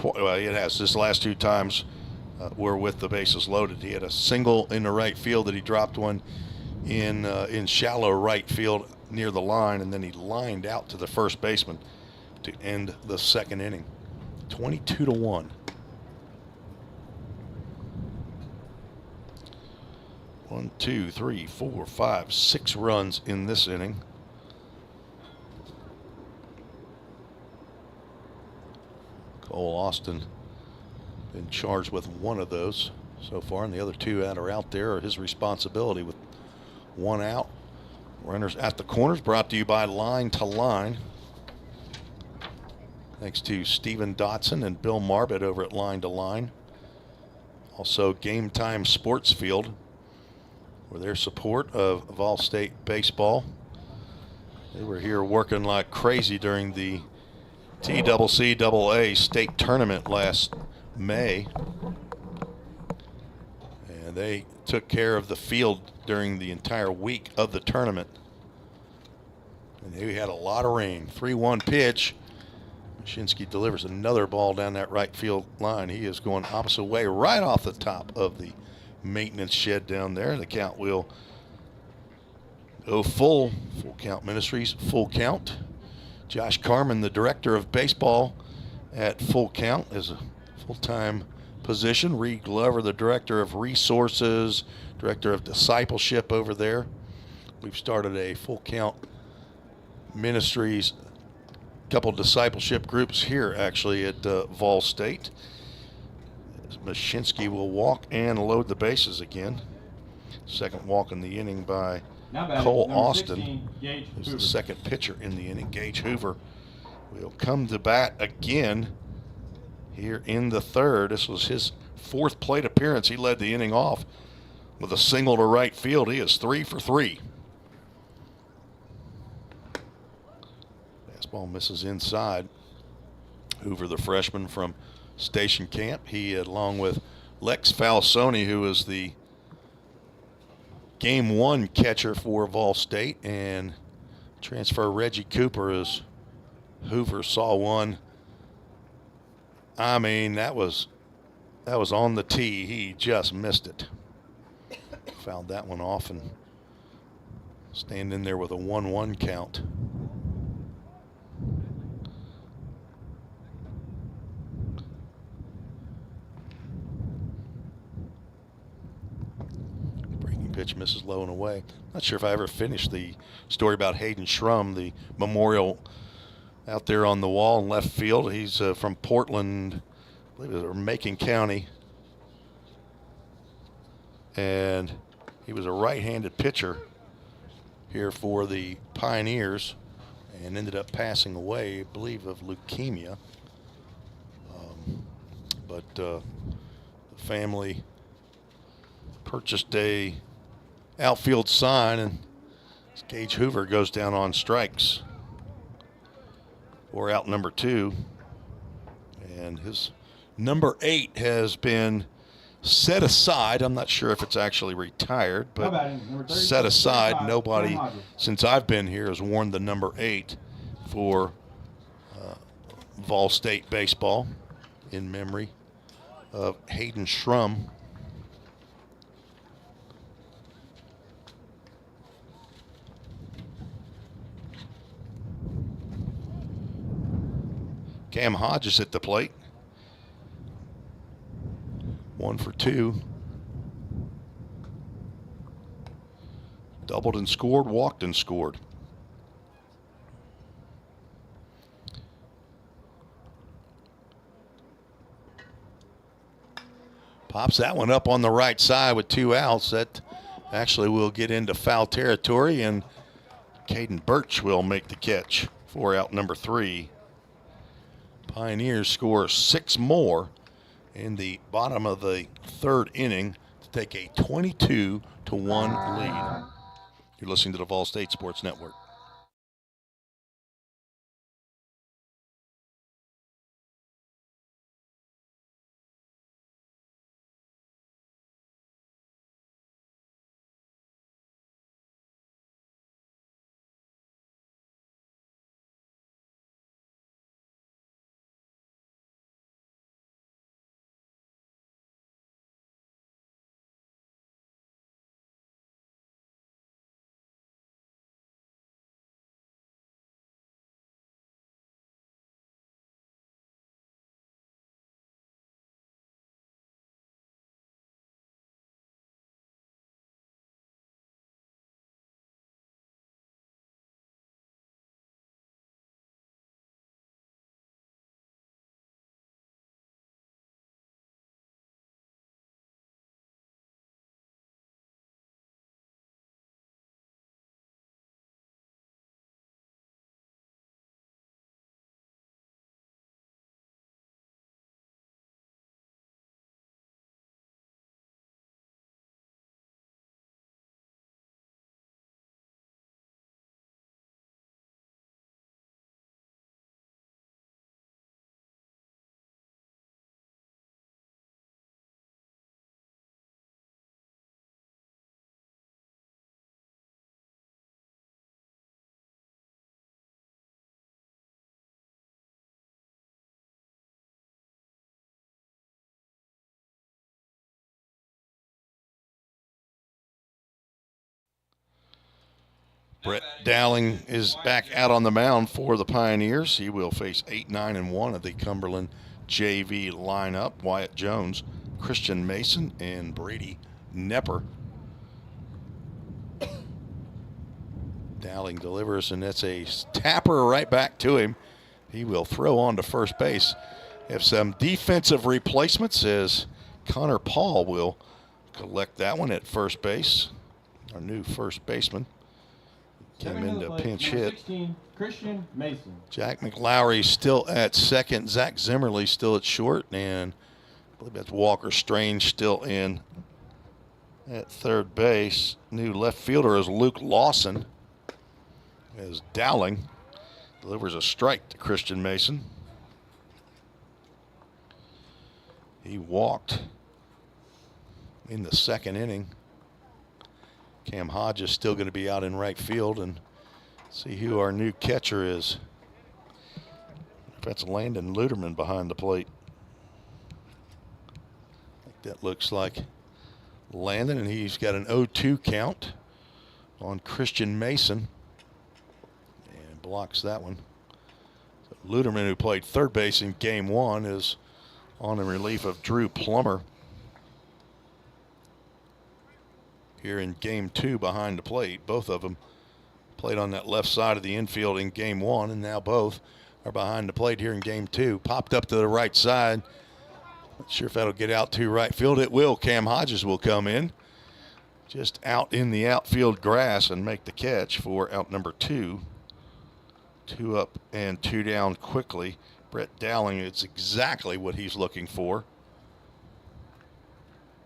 Well, it has. This last 2 times were with the bases loaded. He had a single in the right field that he dropped one in shallow right field near the line, and then he lined out to the first baseman to end the second inning. 22-1. One, two, three, four, five, 6 runs in this inning. Cole Austin been charged with 1 of those so far, and the other 2 that are out there are his responsibility with 1 out. Runners at the corners, brought to you by Line to Line. Thanks to Stephen Dotson and Bill Marbett over at Line to Line. Also Game Time Sports Field, for their support of Vol State baseball. They were here working like crazy during the TCCAA state tournament last May. And they took care of the field during the entire week of the tournament. And they had a lot of rain. 3-1 pitch. Mashinsky delivers another ball down that right field line. He is going opposite way right off the top of the maintenance shed down there. The count will go full. Full Count Ministries, full count. Josh Carmen, the director of baseball at Full Count, is a full-time position. Reed Glover, the director of resources, director of discipleship over there. We've started a Full Count Ministries, couple discipleship groups here actually at Vol State. Mashinsky will walk and load the bases again. Second walk in the inning by Cole Austin, who's the second pitcher in the inning. Gage Hoover will come to bat again here in the third. This was his 4th plate appearance. He led the inning off with a single to right field. He is 3 for 3. Fastball misses inside. Hoover, the freshman from Station Camp. He, along with Lex Falsoni, who is the Game 1 catcher for Vol State, and transfer Reggie Cooper, as Hoover saw one. I mean, that was on the tee. He just missed it. Fouled that one off and standing there with a 1-1 count. Pitch misses low and away. Not sure if I ever finished the story about Hayden Schrum, the memorial out there on the wall in left field. He's from Portland, I believe it was Macon County. And he was a right-handed pitcher here for the Pioneers and ended up passing away, I believe, of leukemia. But the family purchased a outfield sign, and Gage Hoover goes down on strikes for out number 2. And his number 8 has been set aside. I'm not sure if it's actually retired, but set aside. Nobody since I've been here has worn the number 8 for Vol State baseball in memory of Hayden Schrum. Cam Hodges at the plate. 1 for 2. Doubled and scored, walked and scored. Pops that one up on the right side with 2 outs. That actually will get into foul territory, and Caden Birch will make the catch for out number 3. Pioneers score 6 more in the bottom of the 3rd inning to take a 22-1 lead. You're listening to the Vol State Sports Network. Brett Dowling is back out on the mound for the Pioneers. He will face 8, 9, and 1 of the Cumberland JV lineup. Wyatt Jones, Christian Mason, and Brady Nepper. Dowling delivers, and that's a tapper right back to him. He will throw on to first base. Have some defensive replacements as Connor Paul will collect that one at first base. Our new first baseman. Came into pinch hit. 16, Christian Mason. Jack McLowry still at second. Zach Zimmerly still at short. And I believe that's Walker Strange still in at third base. New left fielder is Luke Lawson. As Dowling delivers a strike to Christian Mason. He walked in the second inning. Cam Hodge is still going to be out in right field, and see who our new catcher is. That's Landon Luderman behind the plate. I think that looks like Landon, and he's got an 0-2 count on Christian Mason and blocks that one. So Luderman, who played third base in game one, is on in relief of Drew Plummer here in game two behind the plate. Both of them played on that left side of the infield in game one, and now both are behind the plate here in game two. Popped up to the right side. Not sure if that'll get out to right field. It will. Cam Hodges will come in just out in the outfield grass and make the catch for out number two. 2 up and 2 down quickly. Brett Dowling, it's exactly what he's looking for.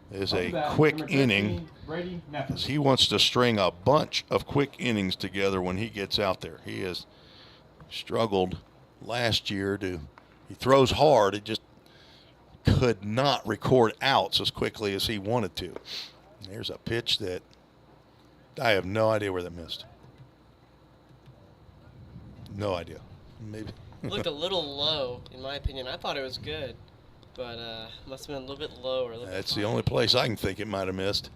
Is a quick inning, because he wants to string a bunch of quick innings together when he gets out there. He has struggled last year he throws hard, it just could not record outs as quickly as he wanted to. There's a pitch that I have no idea where that missed. No idea. Maybe. Looked a little low, in my opinion. I thought it was good, but must have been a little bit low. Or a little That's bit the only place I can think it might have missed.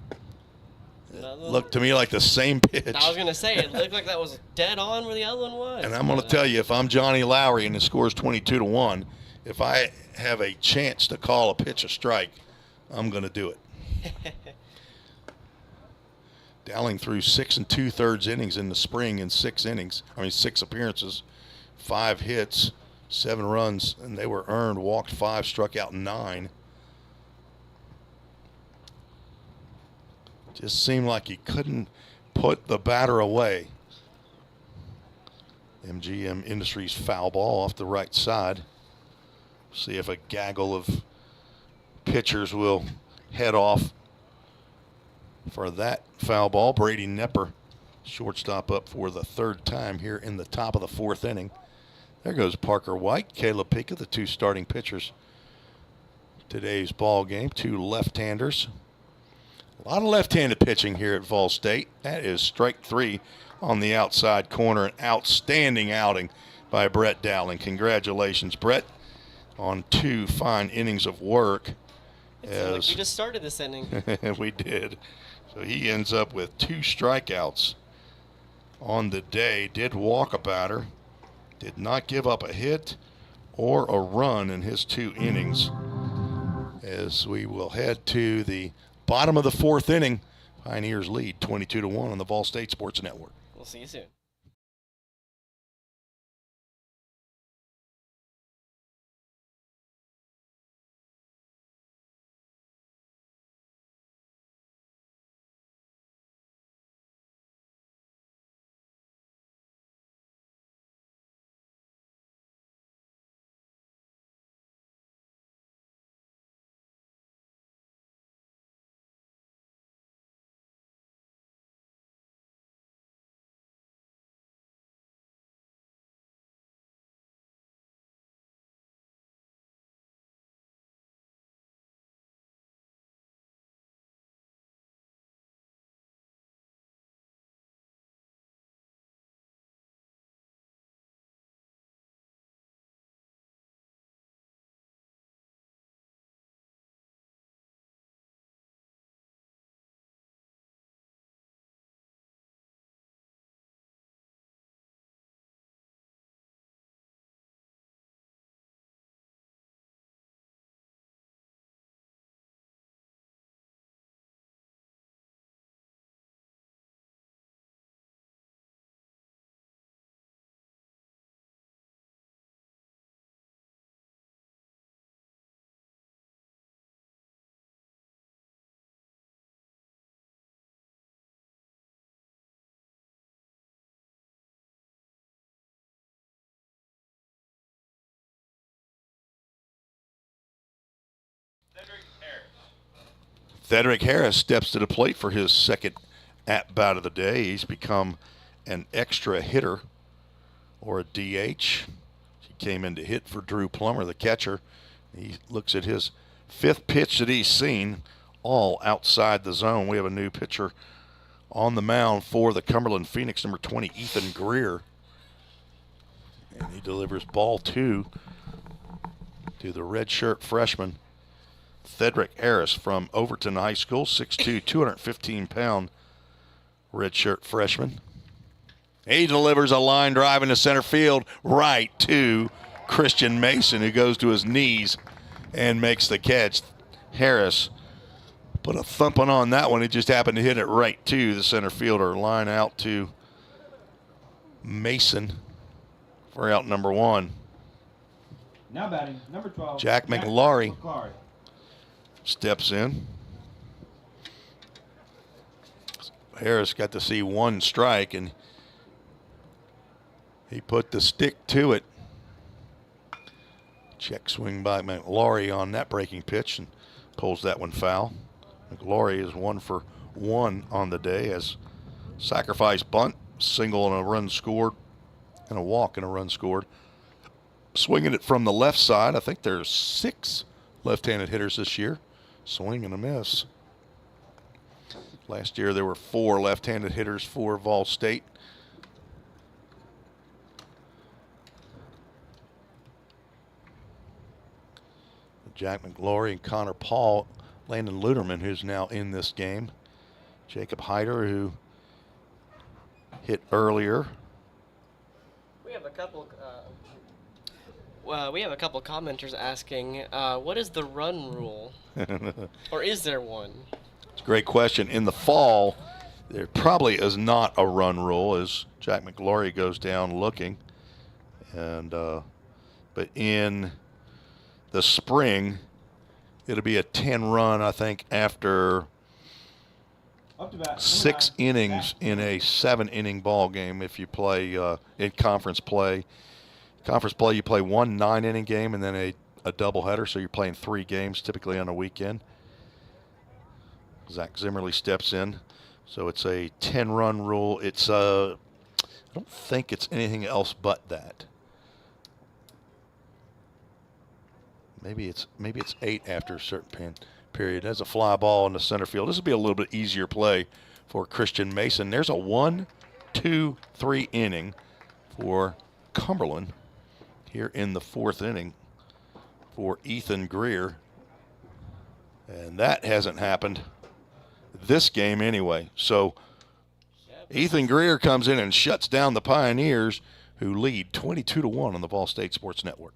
It No, looked to me like the same pitch. I was going to say, it looked like that was dead on where the other one was. And I'm going to tell you, if I'm Johnny Lowry and the score's 22-1, if I have a chance to call a pitch a strike, I'm going to do it. Dowling threw 6 2/3 innings in the spring in 6 appearances, 5 hits, 7 runs, and they were earned. Walked 5, struck out 9. Just seemed like he couldn't put the batter away. MGM Industries foul ball off the right side. See if a gaggle of pitchers will head off for that foul ball. Brady Nepper, shortstop, up for the third time here in the top of the fourth inning. There goes Parker White, Caleb Pika, the two starting pitchers today's ball game. Two left-handers. A lot of left-handed pitching here at Vol State. That is strike three on the outside corner. An outstanding outing by Brett Dowling. Congratulations, Brett, on two fine innings of work. Like we just started this inning. We did. So he ends up with two strikeouts on the day. Did walk a batter. Did not give up a hit or a run in his two innings. As we will head to the bottom of the fourth inning. Pioneers lead 22-1 on the Vol State Sports Network. We'll see you soon. Thedrick Harris steps to the plate for his second at-bat of the day. He's become an extra hitter, or a DH. He came in to hit for Drew Plummer, the catcher. He looks at his fifth pitch that he's seen, all outside the zone. We have a new pitcher on the mound for the Cumberland Phoenix, number 20, Ethan Greer. And he delivers ball two to the redshirt freshman, Thedrick Harris from Overton High School, 6'2", 215-pound redshirt freshman. He delivers a line drive into center field right to Christian Mason, who goes to his knees and makes the catch. Harris put a thumping on that one. He just happened to hit it right to the center fielder. Line out to Mason for out number one. Now batting, number 12. Jack McLaury steps in. Harris got to see one strike, and he put the stick to it. Check swing by McLaury on that breaking pitch and pulls that one foul. McLaury is 1 for 1 on the day as sacrifice bunt, single and a run scored, and a walk and a run scored. Swinging it from the left side. I think there's 6 left-handed hitters this year. Swing and a miss. Last year there were 4 left-handed hitters for Vol State. Jack McLaury and Connor Paul, Landon Luderman, who's now in this game. Jacob Hyder, who hit earlier. We have a couple. We have a couple commenters asking, what is the run rule, or is there one? It's a great question. In the fall, there probably is not a run rule as Jack McLaury goes down looking, and but in the spring, it'll be a 10-run, I think, after 6 innings in a 7-inning ball game. If you play in conference play. Conference play, you play 1 9-inning game and then a doubleheader, so you're playing 3 games typically on a weekend. Zach Zimmerly steps in. So it's a 10-run rule. It's I don't think it's anything else but that. Maybe it's 8 after a certain period. There's a fly ball in the center field. This will be a little bit easier play for Christian Mason. There's a 1, 2, 3 inning for Cumberland here in the 4th inning for Ethan Greer. And that hasn't happened this game anyway. So Ethan Greer comes in and shuts down the Pioneers, who lead 22-1 on the Vol State Sports Network.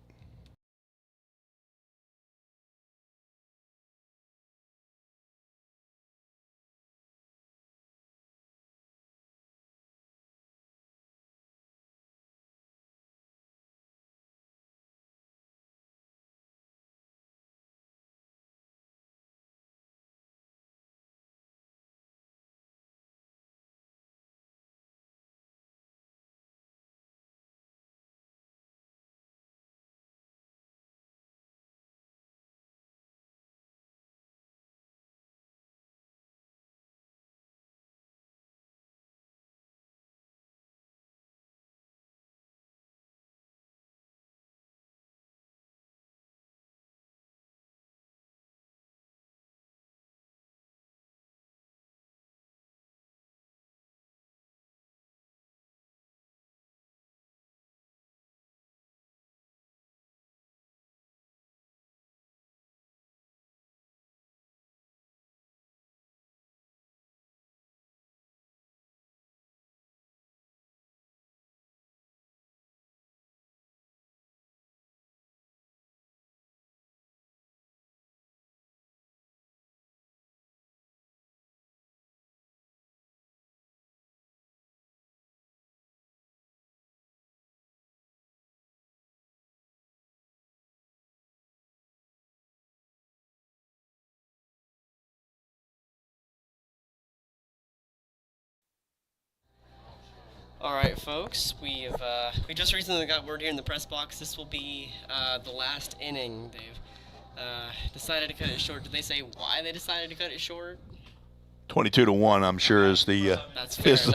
All right, folks. We just recently got word here in the press box. This will be the last inning. They've decided to cut it short. Did they say why they decided to cut it short? 22-1, I'm sure, is the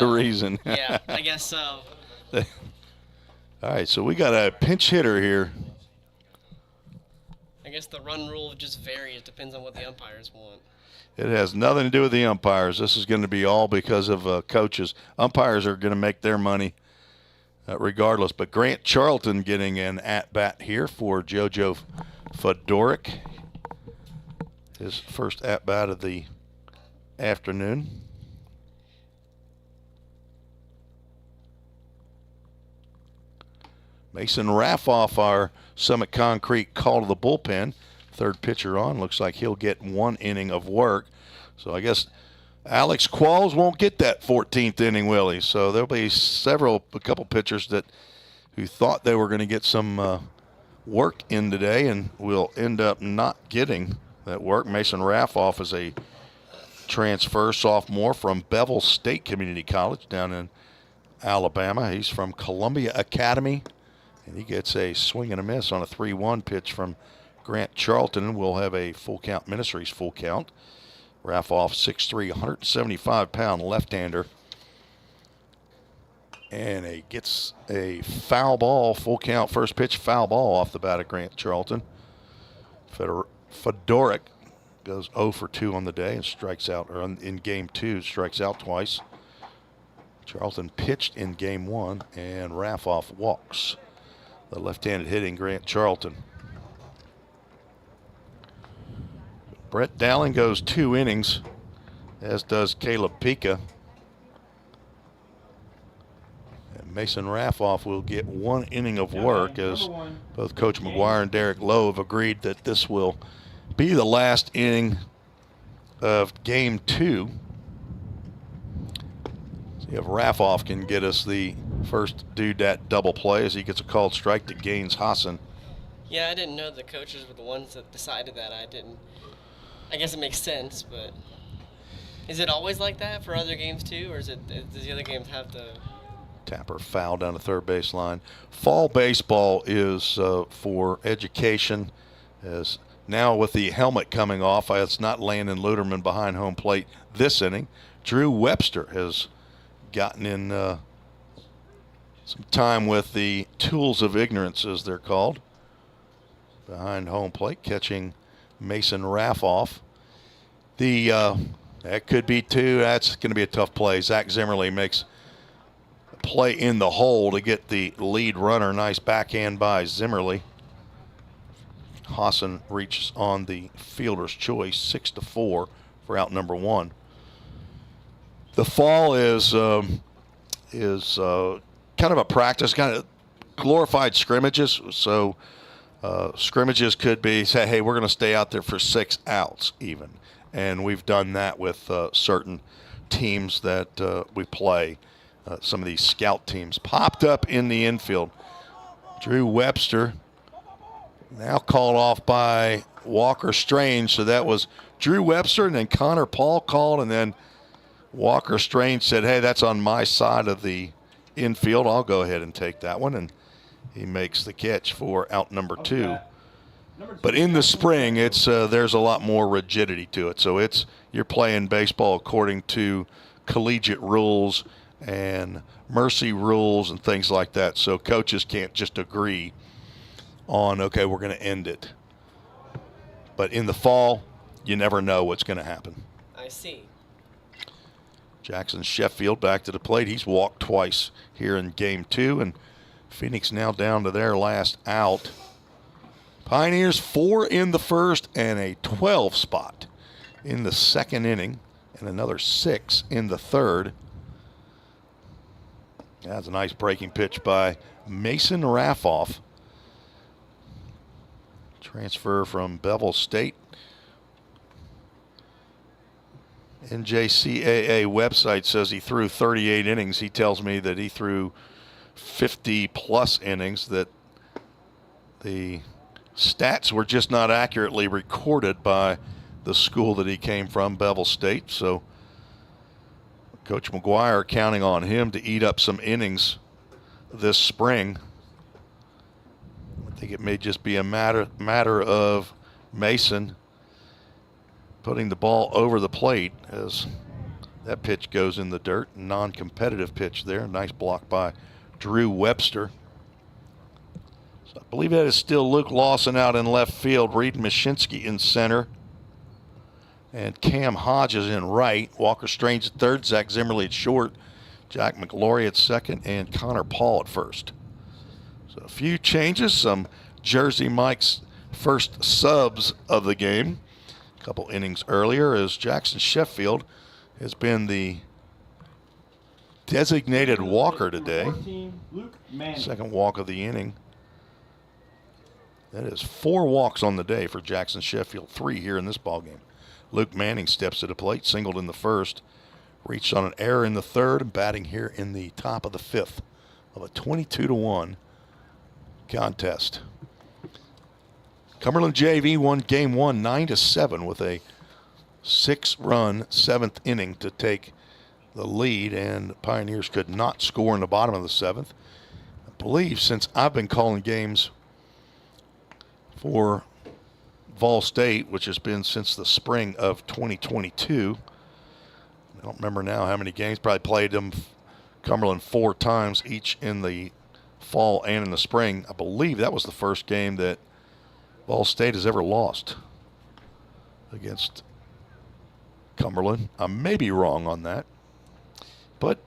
reason. Yeah, I guess so. All right, so we got a pinch hitter here. I guess the run rule just varies. It depends on what the umpires want. It has nothing to do with the umpires. This is going to be all because of coaches. Umpires are going to make their money regardless. But Grant Charlton getting an at-bat here for JoJo Fedoruk. His first at-bat of the afternoon. Mason Raffoff, our Summit Concrete call to the bullpen. Third pitcher on. Looks like he'll get 1 inning of work. So I guess Alex Qualls won't get that 14th inning, will he? So there'll be a couple pitchers who thought they were going to get some work in today and will end up not getting that work. Mason Raffoff is a transfer sophomore from Bevel State Community College down in Alabama. He's from Columbia Academy, and he gets a swing and a miss on a 3-1 pitch from Grant Charlton. Will have a full count, Ministries full count. Raffoff, 6'3", 175-pound left-hander. And he gets a foul ball, full count, first pitch foul ball off the bat of Grant Charlton. Fedoruk goes 0 for 2 on the day and strikes out, or in game 2, strikes out twice. Charlton pitched in game 1, and Raffoff walks. The left-handed hitting Grant Charlton. Brett Dowling goes 2 innings, as does Caleb Pika. And Mason Raffoff will get 1 inning of work, as both Coach McGuire and Derek Lowe have agreed that this will be the last inning of game 2. See if Raffoff can get us the first doodat double play, as he gets a called strike to Gaines Hassan. Yeah, I didn't know the coaches were the ones that decided that. I guess it makes sense, but is it always like that for other games too, or does the other games have to? Tapper foul down the third baseline. Fall baseball is for education, as Now with the helmet coming off, it's not Landon Luderman behind home plate this inning. Drew Webster has gotten in some time with the tools of ignorance, as they're called, behind home plate, catching Mason Raffoff. That could be two. That's going to be a tough play. Zach Zimmerly makes a play in the hole to get the lead runner. Nice backhand by Zimmerly. Hassan reaches on the fielder's choice, 6-4 for out number one. The fall is kind of a practice, kind of glorified scrimmages. So scrimmages could be, say, hey, we're going to stay out there for 6 outs even. And we've done that with certain teams that we play. Some of these scout teams popped up in the infield. Drew Webster now called off by Walker Strange. So that was Drew Webster, and then Connor Paul called, and then Walker Strange said, hey, that's on my side of the infield. I'll go ahead and take that one. And he makes the catch for out number two. But in the spring, it's there's a lot more rigidity to it. So you're playing baseball according to collegiate rules and mercy rules and things like that. So coaches can't just agree on, okay, we're going to end it. But in the fall, you never know what's going to happen. I see. Jackson Sheffield back to the plate. He's walked twice here in game 2, and Phoenix now down to their last out. Pioneers 4 in the first and a 12 spot in the second inning, and another 6 in the third. That's a nice breaking pitch by Mason Raffoff. Transfer from Bevel State. NJCAA website says he threw 38 innings. He tells me that he threw 50-plus innings, that the stats were just not accurately recorded by the school that he came from, Bevel State. So Coach McGuire counting on him to eat up some innings this spring. I think it may just be a matter of Mason putting the ball over the plate as that pitch goes in the dirt. Non-competitive pitch there. Nice block by Drew Webster. So I believe that is still Luke Lawson out in left field. Reed Mashinsky in center. And Cam Hodges in right. Walker Strange at third. Zach Zimmerly at short. Jack McLaury at second. And Connor Paul at first. So a few changes. Some Jersey Mike's first subs of the game. A couple innings earlier, as Jackson Sheffield has been the designated walker today. Second walk of the inning. That is 4 walks on the day for Jackson Sheffield, 3 here in this ballgame. Luke Manning steps to the plate, singled in the first, reached on an error in the third, and batting here in the top of the 5th of a 22-1 contest. Cumberland JV won game 1 9-7 with a 6-run 7th inning to take the lead, and Pioneers could not score in the bottom of the 7th. I believe since I've been calling games for Vol State, which has been since the spring of 2022. I don't remember now how many games. Probably played them Cumberland 4 times each in the fall and in the spring. I believe that was the first game that Vol State has ever lost against Cumberland. I may be wrong on that, but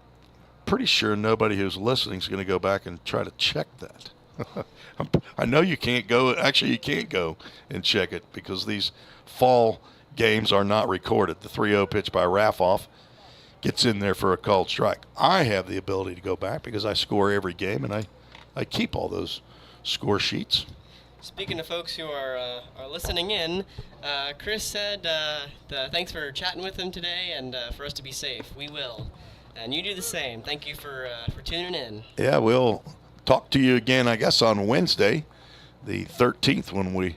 pretty sure nobody who's listening is going to go back and try to check that. I know you can't go. Actually, you can't go and check it because these fall games are not recorded. The 3-0 pitch by Raffoff gets in there for a called strike. I have the ability to go back because I score every game, and I keep all those score sheets. Speaking of folks who are listening in, Chris said thanks for chatting with him today and for us to be safe. We will. And you do the same. Thank you for tuning in. Yeah, we'll talk to you again, I guess, on Wednesday, the 13th, when we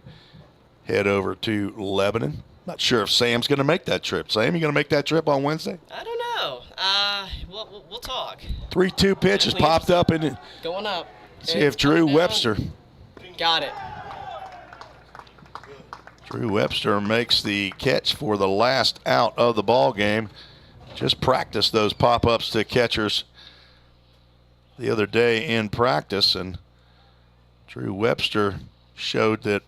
head over to Lebanon. Not sure if Sam's going to make that trip. Sam, you going to make that trip on Wednesday? I don't know. We'll talk. 3-2 pitch has popped up. And going up. See if Drew Webster. Got it. Drew Webster makes the catch for the last out of the ball game. Just practiced those pop-ups to catchers the other day in practice, and Drew Webster showed that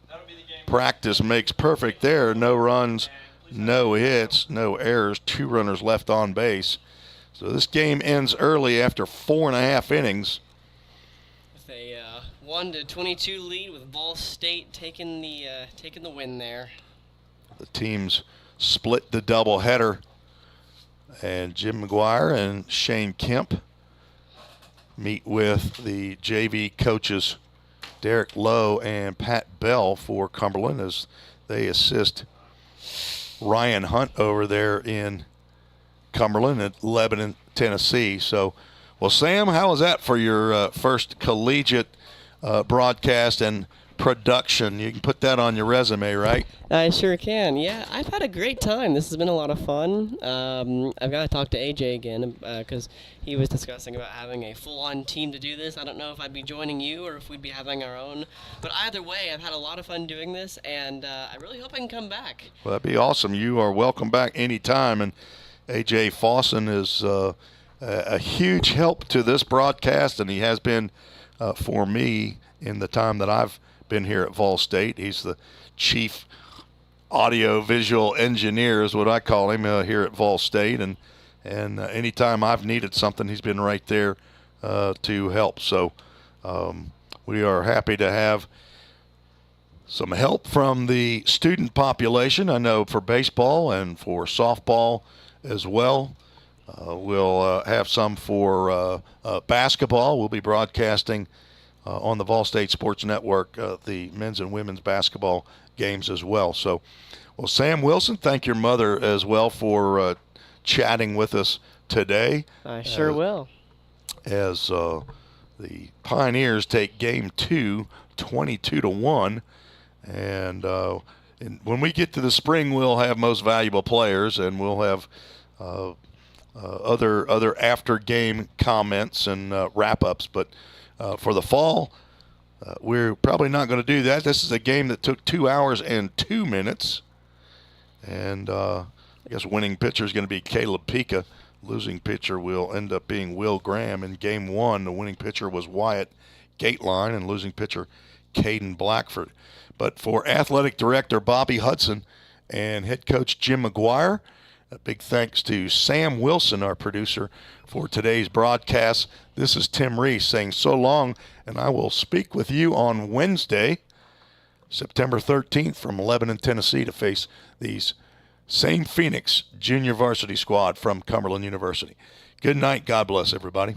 practice makes perfect there. No runs, no hits, no errors, 2 runners left on base. So this game ends early after 4.5 innings. With a 1-22 lead, with Vol State taking the win there. The teams split the doubleheader, and Jim McGuire and Shane Kemp meet with the JV coaches Derek Lowe and Pat Bell for Cumberland as they assist Ryan Hunt over there in Cumberland at Lebanon, Tennessee. So, well, Sam, how was that for your first collegiate broadcast and production? You can put that on your resume, right? I sure can. Yeah, I've had a great time. This has been a lot of fun. I've got to talk to AJ again because he was discussing about having a full-on team to do this. I don't know if I'd be joining you or if we'd be having our own. But either way, I've had a lot of fun doing this, and I really hope I can come back. Well, that'd be awesome. You are welcome back anytime. And AJ Fawson is a huge help to this broadcast, and he has been for me in the time that I've been here at Vol State. He's the chief audio-visual engineer is what I call him here at Vol State, and anytime I've needed something, he's been right there to help. So we are happy to have some help from the student population. I know for baseball and for softball as well. We'll have some for basketball. We'll be broadcasting on the Vol State Sports Network the men's and women's basketball games as well. So, well, Sam Wilson, thank your mother as well for chatting with us today. I sure will. As the Pioneers take Game 2, 22-1. And when we get to the spring, we'll have most valuable players, and we'll have other after-game comments and wrap-ups. But for the fall, we're probably not going to do that. This is a game that took 2 hours and 2 minutes. And I guess winning pitcher is going to be Caleb Pika. Losing pitcher will end up being Will Graham. In Game 1, the winning pitcher was Wyatt Gateline, and losing pitcher Caden Blackford. But for athletic director Bobby Hudson and head coach Jim McGuire, a big thanks to Sam Wilson, our producer, for today's broadcast. This is Tim Reese saying so long, and I will speak with you on Wednesday, September 13th from Lebanon, Tennessee, to face these same Phoenix junior varsity squad from Cumberland University. Good night. God bless everybody.